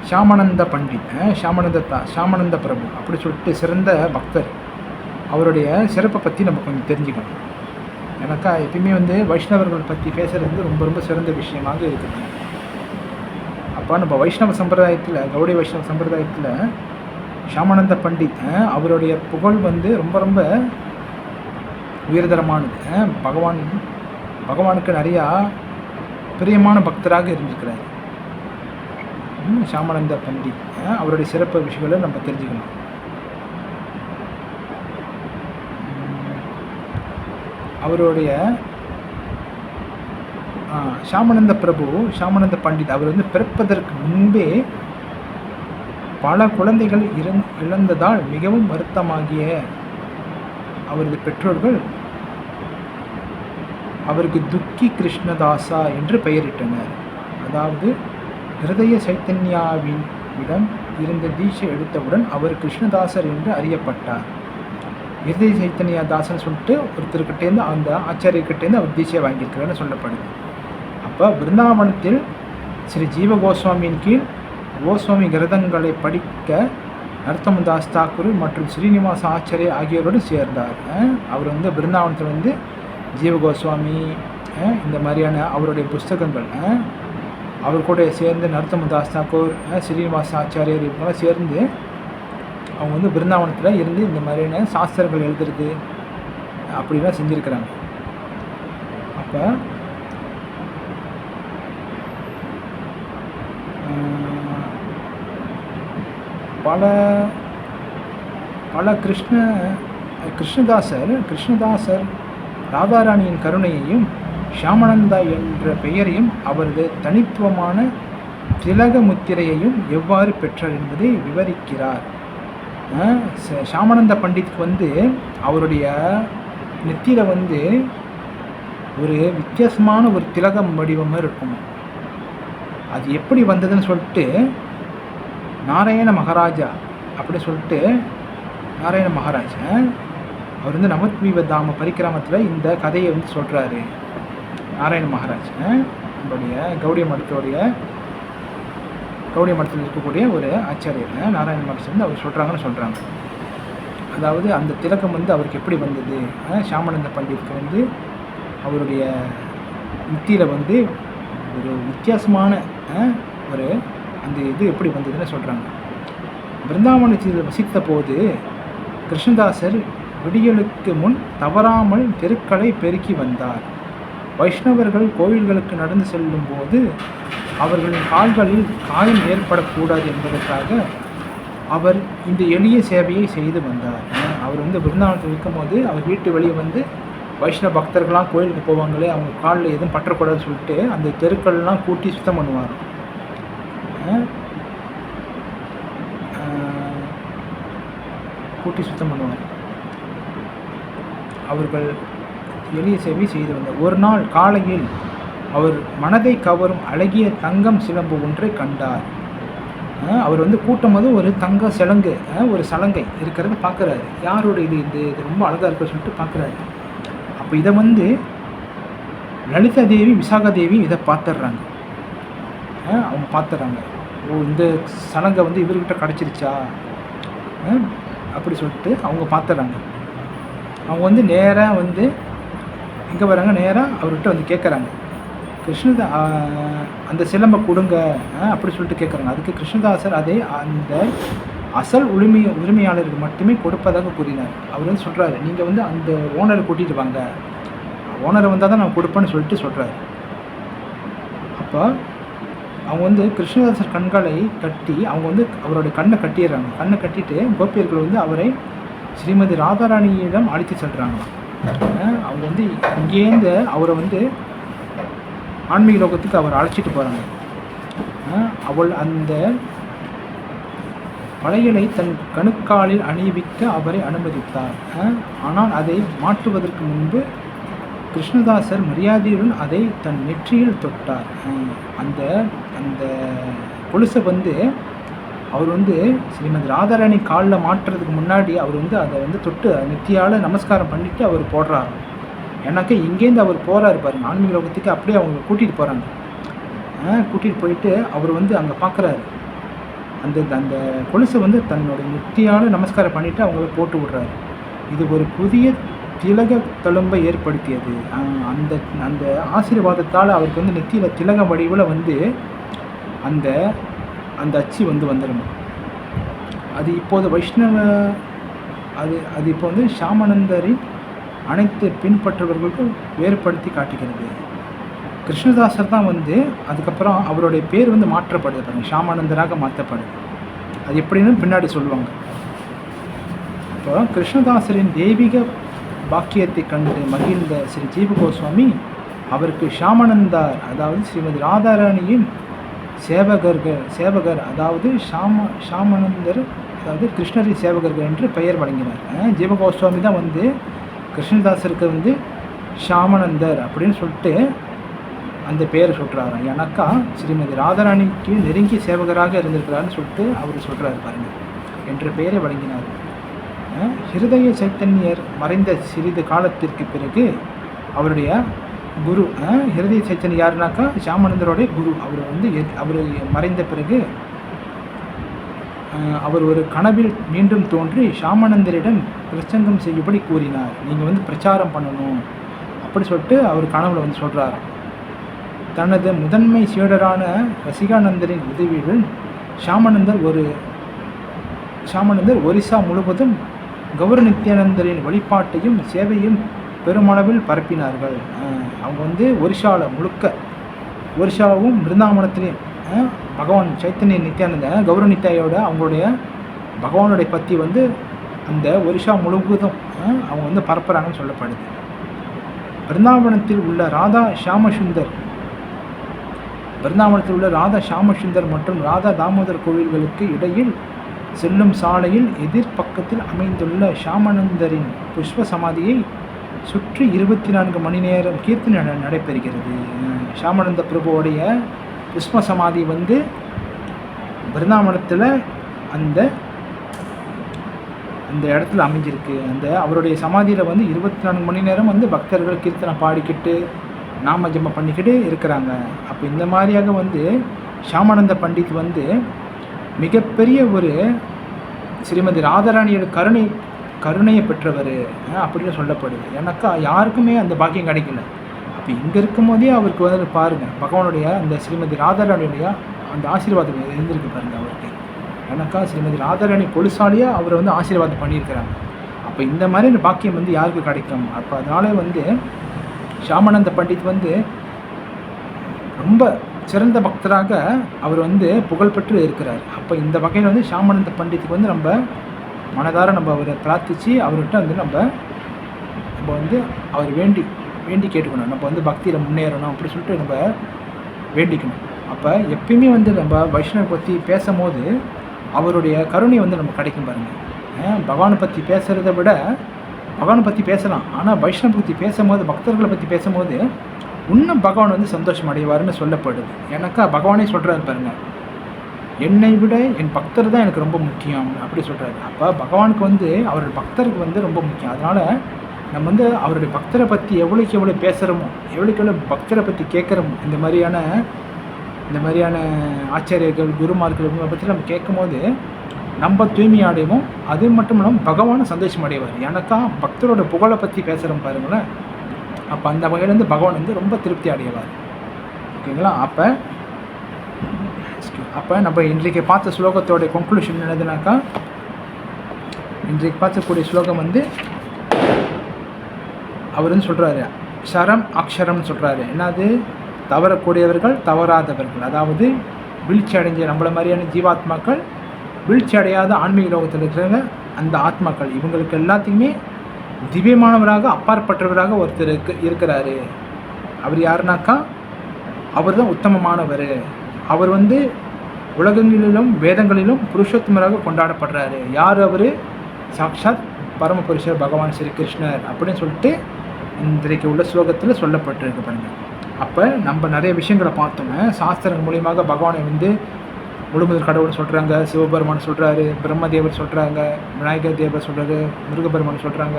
S1: ஷியாமானந்த பண்டிட், ஷியாமானந்த பிரபு அப்படி சொல்லிட்டு சிறந்த பக்தர், அவருடைய சிறப்பை பற்றி நம்ம கொஞ்சம் தெரிஞ்சுக்கணும். எனக்கா எப்பயுமே வந்து வைஷ்ணவர்கள் பற்றி பேசுகிறது வந்து ரொம்ப ரொம்ப சிறந்த விஷயமாக இருக்குது. அப்போ நம்ம வைஷ்ணவ சம்பிரதாயத்தில், கௌடி வைஷ்ணவ சம்பிரதாயத்தில் ஷியாமானந்த பண்டித் அவருடைய புகழ் வந்து ரொம்ப ரொம்ப உயர்தரமானது. பகவானுக்கு நிறையா பிரியமான பக்தராக இருந்திருக்கிறார். ஷியாமானந்த பண்டித் அவருடைய சிறப்பு விஷயங்களை நம்ம தெரிஞ்சுக்கணும். அவருடைய ஷியாமானந்த பிரபு, ஷியாமானந்த பண்டித் அவர் வந்து பிறப்பதற்கு முன்பே பல குழந்தைகள் இழந்ததால் மிகவும் வருத்தமாகிய அவரது பெற்றோர்கள் அவருக்கு துக்கி கிருஷ்ணதாசா என்று பெயரிட்டனர். அதாவது ஹிருதய சைத்தன்யாவிடம் இருந்த தீட்சை எடுத்தவுடன் அவர் கிருஷ்ணதாசர் என்று அறியப்பட்டார். ஹிருதய சைத்தன்யா தாசன் சொல்லிட்டு ஒருத்தர்கிட்டேருந்து, அந்த ஆச்சாரியர்கிட்டேருந்து அவர் தீட்சையை வாங்கியிருக்கிறான்னு சொல்லப்படுது. அப்போ பிருந்தாவனத்தில் ஸ்ரீ ஜீவ கோஸ்வாமியின் கீழ் கோஸ்வாமி கிரந்தங்களை படிக்க நரத்தமதாஸ் தாக்கூர் மற்றும் ஸ்ரீனிவாச ஆச்சாரிய ஆகியோரோடு சேர்ந்தார். அவர் வந்து பிருந்தாவனத்தில் வந்து ஜீவ கோஸ்வாமி இந்த மாதிரியான அவருடைய புஸ்தகங்கள் அவர் கூட சேர்ந்து நரத்தமதாஸ் தாக்கூர், ஸ்ரீனிவாச ஆச்சாரியர் இவங்களாம் சேர்ந்து அவங்க வந்து பிருந்தாவனத்தில் இருந்து இந்த மாதிரியான சாஸ்திரங்கள் எழுதுறது அப்படிலாம் செஞ்சுருக்கிறாங்க. அப்போ பல கிருஷ்ணதாசர் ராதாராணியின் கருணையையும் ஷியாமானந்தா என்ற பெயரையும் அவரது தனித்துவமான திலக முத்திரையையும் எவ்வாறு பெற்றார் என்பதை விவரிக்கிறார். ஷியாமானந்த பண்டித்துக்கு வந்து அவருடைய நெத்தியில் வந்து ஒரு வித்தியாசமான ஒரு திலகம் வடிவமாக இருக்கும். அது எப்படி வந்ததுன்னு சொல்லிட்டு நாராயண மகாராஜா அப்படி சொல்லிட்டு நாராயண மகாராஜ் அவர் வந்து நவத்வீப தாம பரிக்கிரமத்தில் இந்த கதையை வந்து சொல்கிறாரு. நாராயண மகாராஜ் நம்மளுடைய கௌடிய மடத்தில் இருக்கக்கூடிய ஒரு ஆச்சாரியர் நாராயண மகாராஜ் வந்து அவர் சொல்கிறாங்க. அதாவது அந்த திலகம் வந்து அவருக்கு எப்படி வந்தது, ஷியாமானந்த பண்டித்துக்கு வந்து அவருடைய நெத்தியில் வந்து ஒரு வித்தியாசமான ஒரு அந்த இது எப்படி வந்ததுன்னு சொல்கிறாங்க. பிருந்தாவனத்தில் வசித்த போது கிருஷ்ணதாசர் விடியலுக்கு முன் தவறாமல் தெருக்களை பெருக்கி வந்தார். வைஷ்ணவர்கள் கோவில்களுக்கு நடந்து செல்லும் போது அவர்களின் கால்களில் காயம் ஏற்படக்கூடாது என்பதற்காக அவர் இந்த எளிய சேவையை செய்து வந்தார். அவர் வந்து பிருந்தாவனத்தில் இருக்கும்போது அவர் வீட்டு வெளியே வந்து வைஷ்ணவ பக்தர்கள்லாம் கோயிலுக்கு போவாங்களே, அவங்க காலில் எதுவும் பற்றக்கூடாதுன்னு சொல்லிட்டு அந்த தெருக்கள்லாம் கூட்டி சுத்தம் பண்ணுவார். அவர்கள் எளிய சேவை செய்து வந்தார். ஒரு நாள் காலையில் அவர் மனதை கவரும் அழகிய தங்கம் சிலம்பு ஒன்றை கண்டார். அவர் வந்து கூட்டம் போது ஒரு தங்க சிலங்கு, ஒரு சலங்கை இருக்கிறத பார்க்குறாரு. யாரோட இது ரொம்ப அழகாக இருக்குன்னு சொல்லிட்டு பார்க்குறாரு. அப்போ இதை வந்து லலிதா தேவி, விசாகா தேவி இதை பார்த்துட்றாங்க. அவங்க பார்த்துட்றாங்க, ஓ இந்த சலங்கை வந்து இவர்கிட்ட கிடச்சிருச்சா அப்படி சொல்லிட்டு அவங்க பார்த்துட்றாங்க. அவங்க வந்து நேராக வந்து எங்கே வராங்க, நேராக அவர்கிட்ட வந்து கேட்குறாங்க, அந்த சிலம்பை கொடுங்க அப்படி சொல்லிட்டு கேட்குறாங்க. அதுக்கு கிருஷ்ணதாசர் அதை அந்த அசல் உரிமையாளருக்கு மட்டுமே கொடுப்பதாக கூறினார். அவர் வந்து சொல்கிறாரு, நீங்கள் வந்து அந்த ஓனரை கூட்டிகிட்டு வாங்க, ஓனரை வந்தால் தான் நான் கொடுப்பேன்னு சொல்லிட்டு சொல்கிறாரு. அப்போ அவங்க வந்து கிருஷ்ணதாசர் கண்களை கட்டி அவங்க வந்து அவருடைய கண்ணை கட்டிடுறாங்க. கண்ணை கட்டிட்டு கோபியர்கள் வந்து அவரை ஸ்ரீமதி ராதாராணியிடம் அழைத்து செல்கிறாங்களாம். அவங்க வந்து இங்கேருந்து அவரை வந்து ஆன்மீக லோகத்துக்கு அவர் அழைச்சிட்டு போகிறாங்க. அவள் அந்த வளையலை தன் கணுக்காலில் அணிவிக்க அவரை அனுமதித்தார். ஆனால் அதை மாற்றுவதற்கு முன்பு கிருஷ்ணதாசர் மரியாதையுடன் அதை தன் நெற்றியில் தொட்டார். அந்த அந்த கொலுசை வந்து அவர் வந்து ஸ்ரீமதி ராதாராணி காலில் மாட்டுறதுக்கு முன்னாடி அவர் வந்து அதை வந்து தொட்டு நெத்தியால் நமஸ்காரம் பண்ணிவிட்டு அவர் போடுறாரு. எனக்கு இங்கேருந்து அவர் போகிறாரு பாருங்க ஆன்மீக லோகத்துக்கு. அப்படியே அவங்க கூட்டிகிட்டு போகிறாங்க. கூட்டிகிட்டு போயிட்டு அவர் வந்து அங்கே பார்க்குறாரு. அந்த அந்த கொலுசை வந்து தன்னோட நெத்தியால் நமஸ்காரம் பண்ணிவிட்டு அவங்கள போட்டு விடுறாரு. இது ஒரு புதிய திலக தழும்பை ஏற்படுத்தியது. அந்த அந்த ஆசீர்வாதத்தால் அவருக்கு வந்து நெத்தியில் திலக வடிவில் வந்து அந்த அந்த அச்சு வந்து வந்துடும். அது இப்போது வைஷ்ணவ அது இப்போ வந்து ஷாமானந்தரின் அனைத்து பின்பற்றுபவர்களுக்கும் வேறுபடுத்தி காட்டுகிறது. கிருஷ்ணதாசர் தான் வந்து அதுக்கப்புறம் அவருடைய பேர் வந்து மாற்றப்படுது பாருங்க, ஷாமானந்தராக மாற்றப்படுது. அது எப்படின்னு பின்னாடி சொல்லுவாங்க. இப்போ கிருஷ்ணதாசரின் தெய்வீக பாக்கியத்தை கண்டு மகிழ்ந்த ஸ்ரீ ஜீவ கோஸ்வாமி அவருக்கு ஷாமானந்தார் அதாவது ஸ்ரீமதி ராதாராணியின் சேவகர் அதாவது ஷாமானந்தர் அதாவது கிருஷ்ணரின் சேவகர்கள் என்று பெயர் வழங்கினார். ஜீவ கோஸ்வாமி தான் வந்து கிருஷ்ணதாசருக்கு வந்து ஷாமானந்தர் அப்படின்னு சொல்லிட்டு அந்த பேரை சொல்கிறாரு. எனக்கா ஸ்ரீமதி ராதாராணிக்கு நெருங்கி சேவகராக இருந்திருக்கிறாருன்னு சொல்லிட்டு அவர் சொல்கிறாரு பாருங்கள் என்ற பெயரை வழங்கினார். ஹிருதய சைத்தன்யர் மறைந்த சிறிது காலத்திற்கு பிறகு அவருடைய குரு ஹிருதய சைத்தன்யர் யாருனாக்கா ஷாமானந்தருடைய குரு. அவர் வந்து அவர் மறைந்த பிறகு அவர் ஒரு கனவில் மீண்டும் தோன்றி ஷாமானந்தரிடம் பிரசங்கம் செய்யும்படி கூறினார். நீங்கள் வந்து பிரச்சாரம் பண்ணணும் அப்படி சொல்லிட்டு அவர் கனவில் வந்து சொல்கிறார். தனது முதன்மை சீடரான ரசிகானந்தரின் உதவியுடன் ஷாமானந்தர் ஒரிசா முழுவதும் கௌர நித்யானந்தரின் வழிபாட்டையும் சேவையும் பெருமளவில் பரப்பினார்கள். அவங்க வந்து ஒரிசாவில் முழுக்க ஒரிசாவும் பிருந்தாவனத்திலையும் பகவான் சைத்தன்ய நித்யானந்த கௌர நித்யாயோட அவங்களுடைய பகவானுடைய பற்றி வந்து அந்த ஒரிசா முழுவதும் அவங்க வந்து பரப்புகிறாங்கன்னு சொல்லப்படுது. பிருந்தாவனத்தில் உள்ள ராதா ஷாமசுந்தர் மற்றும் ராதா தாமோதர் கோவில்களுக்கு இடையில் செல்லும் சாலையில் எதிர்பக்கத்தில் அமைந்துள்ள ஷாமானந்தரின் புஷ்ப சமாதியை சுற்றி 24 மணி நேரம் கீர்த்தனை நடைபெறுகிறது. ஷாமானந்த பிரபுவோடைய புஷ்ப சமாதி வந்து பிருந்தாவனத்தில் அந்த அந்த இடத்துல அமைஞ்சிருக்கு. அந்த அவருடைய சமாதியில் வந்து 24 மணி நேரம் வந்து பக்தர்கள் கீர்த்தனை பாடிக்கிட்டு நாம ஜபம் பண்ணிக்கிட்டு இருக்கிறாங்க. அப்போ இந்த மாதிரியாக வந்து ஷாமானந்த பண்டித் வந்து மிகப்பெரிய ஒரு ஸ்ரீமதி ராதாராணியோட கருணையை பெற்றவர் அப்படின்னு சொல்லப்படுது. எனக்கா யாருக்குமே அந்த பாக்கியம் கிடைக்கல. அப்போ இங்கே இருக்கும் போதே அவருக்கு வந்து பாருங்கள் பகவானுடைய அந்த ஸ்ரீமதி ராதாராணியுடைய அந்த ஆசீர்வாதம் இருந்திருக்கு பாருங்கள் அவருக்கு. எனக்கா ஸ்ரீமதி ராதாராணி பொலிசாலியாக அவரை வந்து ஆசீர்வாதம் பண்ணியிருக்கிறாங்க. அப்போ இந்த மாதிரி அந்த பாக்கியம் வந்து யாருக்கு கிடைக்கும்? அப்போ அதனால வந்து ஷாமானந்த பண்டித் வந்து ரொம்ப சிறந்த பக்தராக அவர் வந்து புகழ்பெற்று இருக்கிறார். அப்போ இந்த வகையில் வந்து ஷாமானந்த பண்டித்துக்கு வந்து நம்ம மனதார நம்ம அவரை பிரார்த்தித்து அவர்கிட்ட வந்து நம்ம வந்து அவர் வேண்டி கேட்டுக்கணும். நம்ம வந்து பக்தியில் முன்னேறணும் அப்படி சொல்லிட்டு நம்ம வேண்டிக்கணும். அப்போ எப்பயுமே வந்து நம்ம வைஷ்ணவ பற்றி பேசும்போது அவருடைய கருணை வந்து நம்ம கிடைக்கும் பாருங்கள். பகவானை பற்றி பேசுகிறத விட பகவானை பற்றி பேசலாம், ஆனால் வைஷ்ணவ பற்றி பேசும்போது பக்தர்களை பற்றி பேசும்போது இன்னும் பகவான் வந்து சந்தோஷம் அடைவார்னு சொல்லப்படுது. எனக்கா பகவானே சொல்கிறாரு பாருங்கள், என்னை விட என் பக்தர் தான் எனக்கு ரொம்ப முக்கியம் அப்படி சொல்கிறாரு. அப்போ பகவானுக்கு வந்து அவருடைய பக்தருக்கு வந்து ரொம்ப முக்கியம். அதனால் நம்ம வந்து அவருடைய பக்தரை பற்றி எவ்வளோக்கு எவ்வளோ பேசுகிறோமோ எவ்வளோக்கு எவ்வளோ பக்தரை பற்றி கேட்குறோமோ இந்த மாதிரியான ஆச்சாரியர்கள் குருமார்கள் இவங்களை பற்றி நம்ம கேட்கும்போது நம்ம தூய்மை அடைவோம். அது மட்டும் இல்லாமல் பகவானை சந்தோஷம் அடைவார். எனக்கா பக்தரோட புகழை பற்றி பேசுகிறோம் பாருங்களேன். அப்போ அந்த வகையிலேருந்து பகவான் வந்து ரொம்ப திருப்தி அடைவார். ஓகேங்களா? அப்போ நம்ம இன்றைக்கு பார்த்த ஸ்லோகத்தோடைய கன்க்ளூஷன் என்னதுனாக்கா, இன்றைக்கு பார்க்கக்கூடிய ஸ்லோகம் வந்து அவர் வந்து சொல்கிறாரு ஷரம் அக்ஷரம்னு சொல்கிறாரு. என்னது? தவறக்கூடியவர்கள், தவறாதவர்கள். அதாவது வீழ்ச்சி அடைஞ்ச நம்மள மாதிரியான ஜீவாத்மாக்கள், வீழ்ச்சி அடையாத ஆன்மீக லோகத்தில் இருக்கிறவங்க, அந்த ஆத்மாக்கள், இவங்களுக்கு எல்லாத்தையுமே திவ்யமானவராக, அப்பாற்பட்டவராக ஒருத்தர் இருக்கிறாரு. அவர் யாருனாக்கா, அவர் தான் உத்தமமானவர். அவர் உலகங்களிலும் வேதங்களிலும் புருஷோத்தமராக கொண்டாடப்படுறாரு. யார் அவர்? சாக்ஷாத் பரமபுருஷர் பகவான் ஸ்ரீ கிருஷ்ணர் அப்படின்னு சொல்லிட்டு இன்றைக்கு உள்ள ஸ்லோகத்தில் சொல்லப்பட்டிருக்கு பாருங்கள். அப்போ நம்ம நிறைய விஷயங்களை பார்த்தோங்க. சாஸ்திரங்கள் மூலியமாக பகவானை முழுமுதல் கடவுள்னு சொல்கிறாங்க, சிவபெருமான் சொல்கிறாரு, பிரம்மதேவர் சொல்கிறாங்க, விநாயகர் தேவர் சொல்கிறாரு, முருகபெருமான் சொல்கிறாங்க.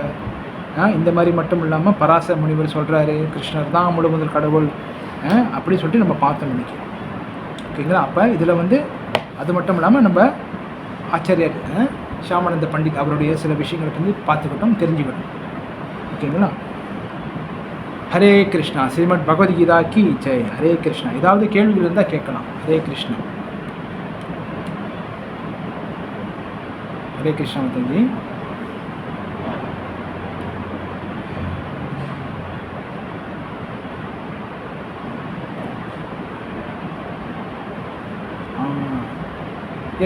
S1: இந்த மாதிரி மட்டும் இல்லாமல் பராசர முனிவர் சொல்கிறாரு, கிருஷ்ணர் தான் முழுமுதல் கடவுள் அப்படின்னு சொல்லிட்டு நம்ம பார்த்தோம் இன்னைக்கு. ஓகேங்களா? அப்போ இதில் அது மட்டும் இல்லாமல் நம்ம ஆச்சாரியர் ஷியாமானந்த பண்டிட் அவருடைய சில விஷயங்களை பார்த்துக்கிட்டோம், தெரிஞ்சுக்கிட்டோம். ஓகேங்களா? ஹரே கிருஷ்ணா. ஸ்ரீமத் பகவத்கீதா கி ஜெய். ஹரே கிருஷ்ணா. ஏதாவது கேள்விகள் இருந்தால் கேட்கலாம். ஹரே கிருஷ்ணா. ஹரே கிருஷ்ணா தம்பி.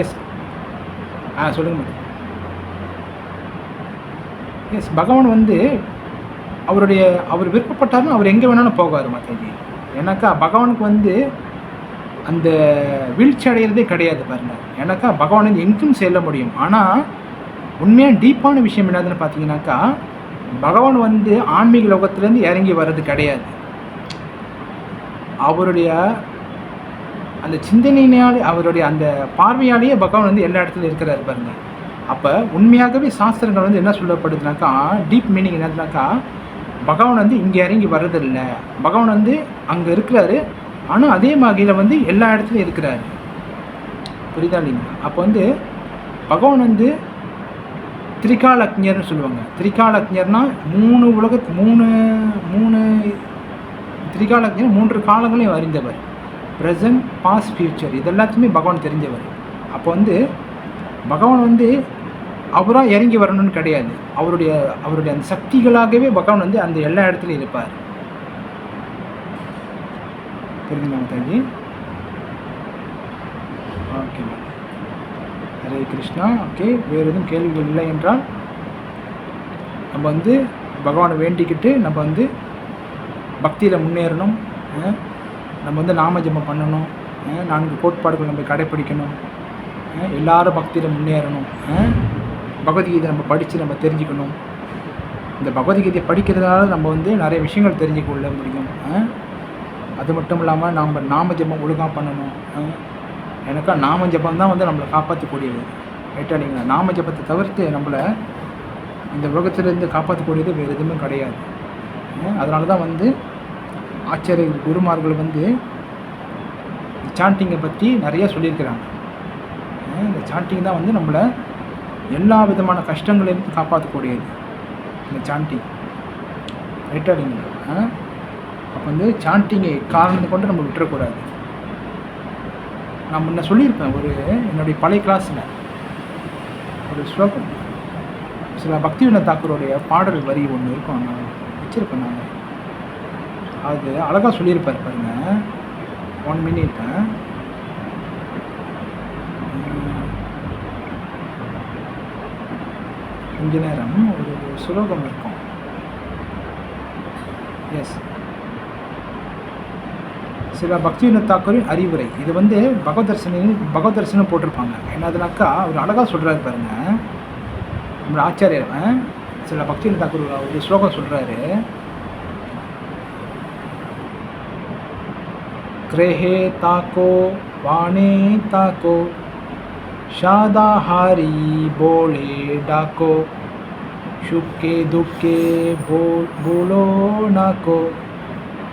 S1: எஸ் சொல்லுங்கள். எஸ், பகவான் அவர் விருப்பப்பட்டார்னா அவர் எங்கே வேணாலும் போகார் மாதாஜி. ஏன்னாக்கா பகவானுக்கு அந்த வீழ்ச்சி அடைகிறதே கிடையாது பாருங்கள். ஏன்னாக்கா பகவான் எங்கும் செல்ல முடியும். ஆனால் உண்மையாக டீப்பான விஷயம் என்னதுன்னு பார்த்தீங்கன்னாக்கா, பகவான் ஆன்மீக லோகத்திலேருந்து இறங்கி வர்றது கிடையாது. அவருடைய அந்த சிந்தனையினாலே, அவருடைய அந்த பார்வையாலேயே பகவான் எல்லா இடத்துலையும் இருக்கிறாரு பாருங்க. அப்போ உண்மையாகவே சாஸ்திரங்கள் என்ன சொல்லப்படுதுனாக்கா, டீப் மீனிங் என்னதுனாக்கா, பகவான் இங்கே இறங்கி வர்றதில்லை. பகவான் அங்கே இருக்கிறாரு, ஆனால் அதே மாதிரியில் எல்லா இடத்துலையும் இருக்கிறாரு. புரியுதா இல்லைங்களா? அப்போ பகவான் திரிகாலக்ஞர்னு சொல்லுவாங்க. திரிகாலக்ஞர்னா மூணு திரிகாலக்ஞர், 3 காலங்களையும் அறிந்தவர். ப்ரெசன்ட், பாஸ்ட், ஃப்யூச்சர், இது எல்லாத்தையுமே பகவான் தெரிஞ்சவர். அப்போ பகவான் அவராக இறங்கி வரணும்னு கிடையாது. அவருடைய அந்த சக்திகளாகவே பகவான் அந்த எல்லா இடத்துலையும் இருப்பார். புரியுதுங்களா மாதாஜி? ஓகே, ஹரே கிருஷ்ணா. ஓகே, வேறு எதுவும் கேள்விகள் இல்லை என்றால் நம்ம பகவானை வேண்டிக்கிட்டு நம்ம பக்தியில் முன்னேறணும். நம்ம நாம ஜபம் பண்ணணும். 4 கோட்பாடுகள் நம்ம கடைப்பிடிக்கணும். எல்லாரும் பக்தியில் முன்னேறணும். பகவத்கீதை நம்ம படித்து நம்ம தெரிஞ்சுக்கணும். இந்த பகவத்கீதையை படிக்கிறதுனால நம்ம நிறைய விஷயங்கள் தெரிஞ்சுக்கொள்ள முடியும். அது மட்டும் இல்லாமல் நம்ம நாம ஜபம் ஒழுங்காக பண்ணணும். எனக்கா நாம ஜபம் தான் நம்மளை காப்பாற்றக்கூடியது. ரைட்டா இல்லைங்களா? நாம ஜபத்தை தவிர்த்து நம்மளை இந்த உலகத்திலேருந்து காப்பாற்றக்கூடியது வேறு எதுவுமே கிடையாது. அதனால தான் ஆச்சாரிய குருமார்கள் சாண்டிங்கை பற்றி நிறையா சொல்லியிருக்கிறாங்க. இந்த சாண்டிங் தான் நம்மளை எல்லா விதமான கஷ்டங்களையும் காப்பாற்றக்கூடியது இந்த சாண்டிங். ரைட்டா இல்லைங்களா? அப்போ சாண்டிங்கை காரணத்தை கொண்டு நம்ம விட்டுறக்கூடாது. நான் முன்ன சொல்லியிருப்பேன், என்னுடைய பழைய கிளாஸில் ஒரு ஸ்லோகம், சில பக்திவினோத் தாக்கூருடைய பாடல் வரி ஒன்று இருக்கும், நான் வச்சுருப்பேன். நான் அது அழகாக சொல்லியிருப்பார் பாருங்க. 1 minute. கொஞ்ச நேரம் ஒரு சுலோகம் இருக்கும். எஸ், சில பக்திவினோத் தாக்கூரின் அறிவுரை. இது பகவத் தர்சனம் போட்டிருப்பாங்க. என்னதுனாக்கா அவர் அழகாக சொல்கிறாரு பாருங்க. நம்மளோட ஆச்சாரியர் சில பக்திவினோத் தாக்கூர் ஒரு ஸ்லோகம் சொல்கிறாரு. கிரஹே தாக்கோ வானே தாக்கோ शादाहारी बोले डाको शुके दुखे बोलो नाको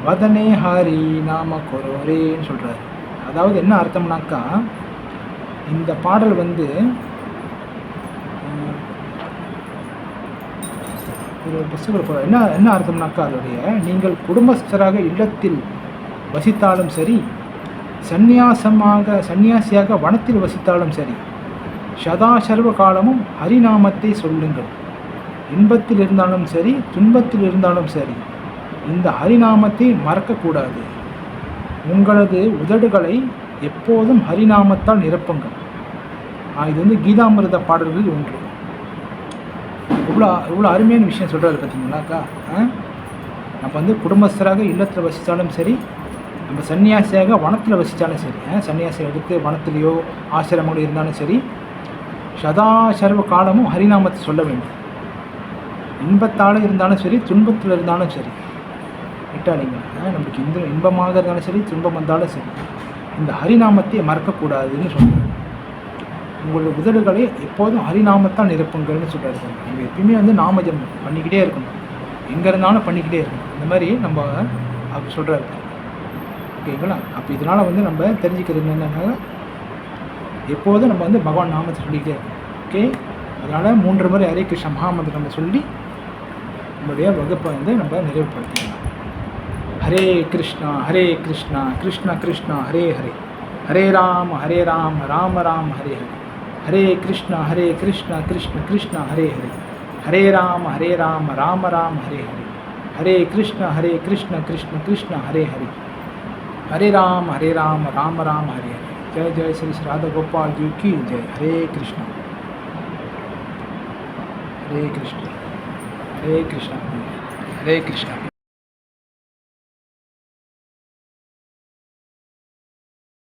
S1: வதனே ஹாரி நாம கொரோரேன்னு சொல்கிறாரு. அதாவது என்ன அர்த்தம்னாக்கா, இந்த பாடல் ஒரு புஸ்தகம் என்ன அர்த்தம்னாக்கா, அதோடைய நீங்கள் குடும்பஸ்தராக இல்லத்தில் வசித்தாலும் சரி, சந்நியாசியாக வனத்தில் வசித்தாலும் சரி, சதா சர்வ காலமும் ஹரிநாமத்தை சொல்லுங்கள். இன்பத்தில் இருந்தாலும் சரி, துன்பத்தில் இருந்தாலும் சரி, இந்த ஹரிநாமத்தை மறக்கக்கூடாது. உங்களது உதடுகளை எப்போதும் ஹரிநாமத்தால் நிரப்புங்கள். இது வந்து கீதாமிர்த பாடல்களில் ஒன்று. இவ்வளோ அருமையான விஷயம் சொல்கிறாரு பார்த்தீங்களாக்கா. நம்ம வந்து குடும்பஸ்தராக இல்லத்தில் வசித்தாலும் சரி, நம்ம சன்னியாசியாக வனத்தில் வசித்தாலும் சரி, சன்னியாசி எடுத்து வனத்திலேயோ ஆசிரமங்களோ இருந்தாலும் சரி, சதா சர்வ காலமும் ஹரிநாமத்தை சொல்ல வேண்டும். இன்பத்தால் இருந்தாலும் சரி, துன்பத்தில் இருந்தாலும் சரி, விட்டாளிங்க. நம்மளுக்கு இன்பமாக இருந்தாலும் சரி, துன்பம் வந்தாலும் சரி, இந்த ஹரிநாமத்தை மறக்கக்கூடாதுன்னு சொல்கிறார். உங்களுடைய உதடுகளை எப்போதும் ஹரிநாமத்தால் நிரப்புங்கள்னு சொல்கிறாரு. நம்ம எப்பயுமே வந்து நாமஜபம் பண்ணிக்கிட்டே இருக்கணும், எங்கே இருந்தாலும் பண்ணிக்கிட்டே இருக்கணும். இந்த மாதிரி நம்ம அப்படி சொல்கிறாரு. ஓகேங்களா? அப்போ இதனால் வந்து நம்ம தெரிஞ்சுக்கிறது என்னென்னா, எப்போதும் நம்ம வந்து பகவான் நாமத்தை சொல்லிக்கிட்டே இருக்கணும். ஓகே, அதனால் 3 முறை ஹரே கிருஷ்ண மகாமந்திரம் நம்ம சொல்லி நம்மளுடைய வகுப்பை வந்து நம்ம நிறைவுபடுத்திக்கலாம். ஹரே கிருஷ்ணா கிருஷ்ண கிருஷ்ணா ஹரே ஹரே, ஹரே ராம ராம ராம ஹரே ஹரே, ஹரே கிருஷ்ணா கிருஷ்ண கிருஷ்ண ஹரே ஹரே, ஹரே ராம ராம ராம ஹரே ஹரே, ஹரே கிருஷ்ணா கிருஷ்ண கிருஷ்ண ஹரே ஹரே, ஹரே ராம ராம ராம ஹரே ஹரே. जय जय श्री राधा गोपाल जी की जय. हरे कृष्णा हरे कृष्णा हरे कृष्णा हरे कृष्णा.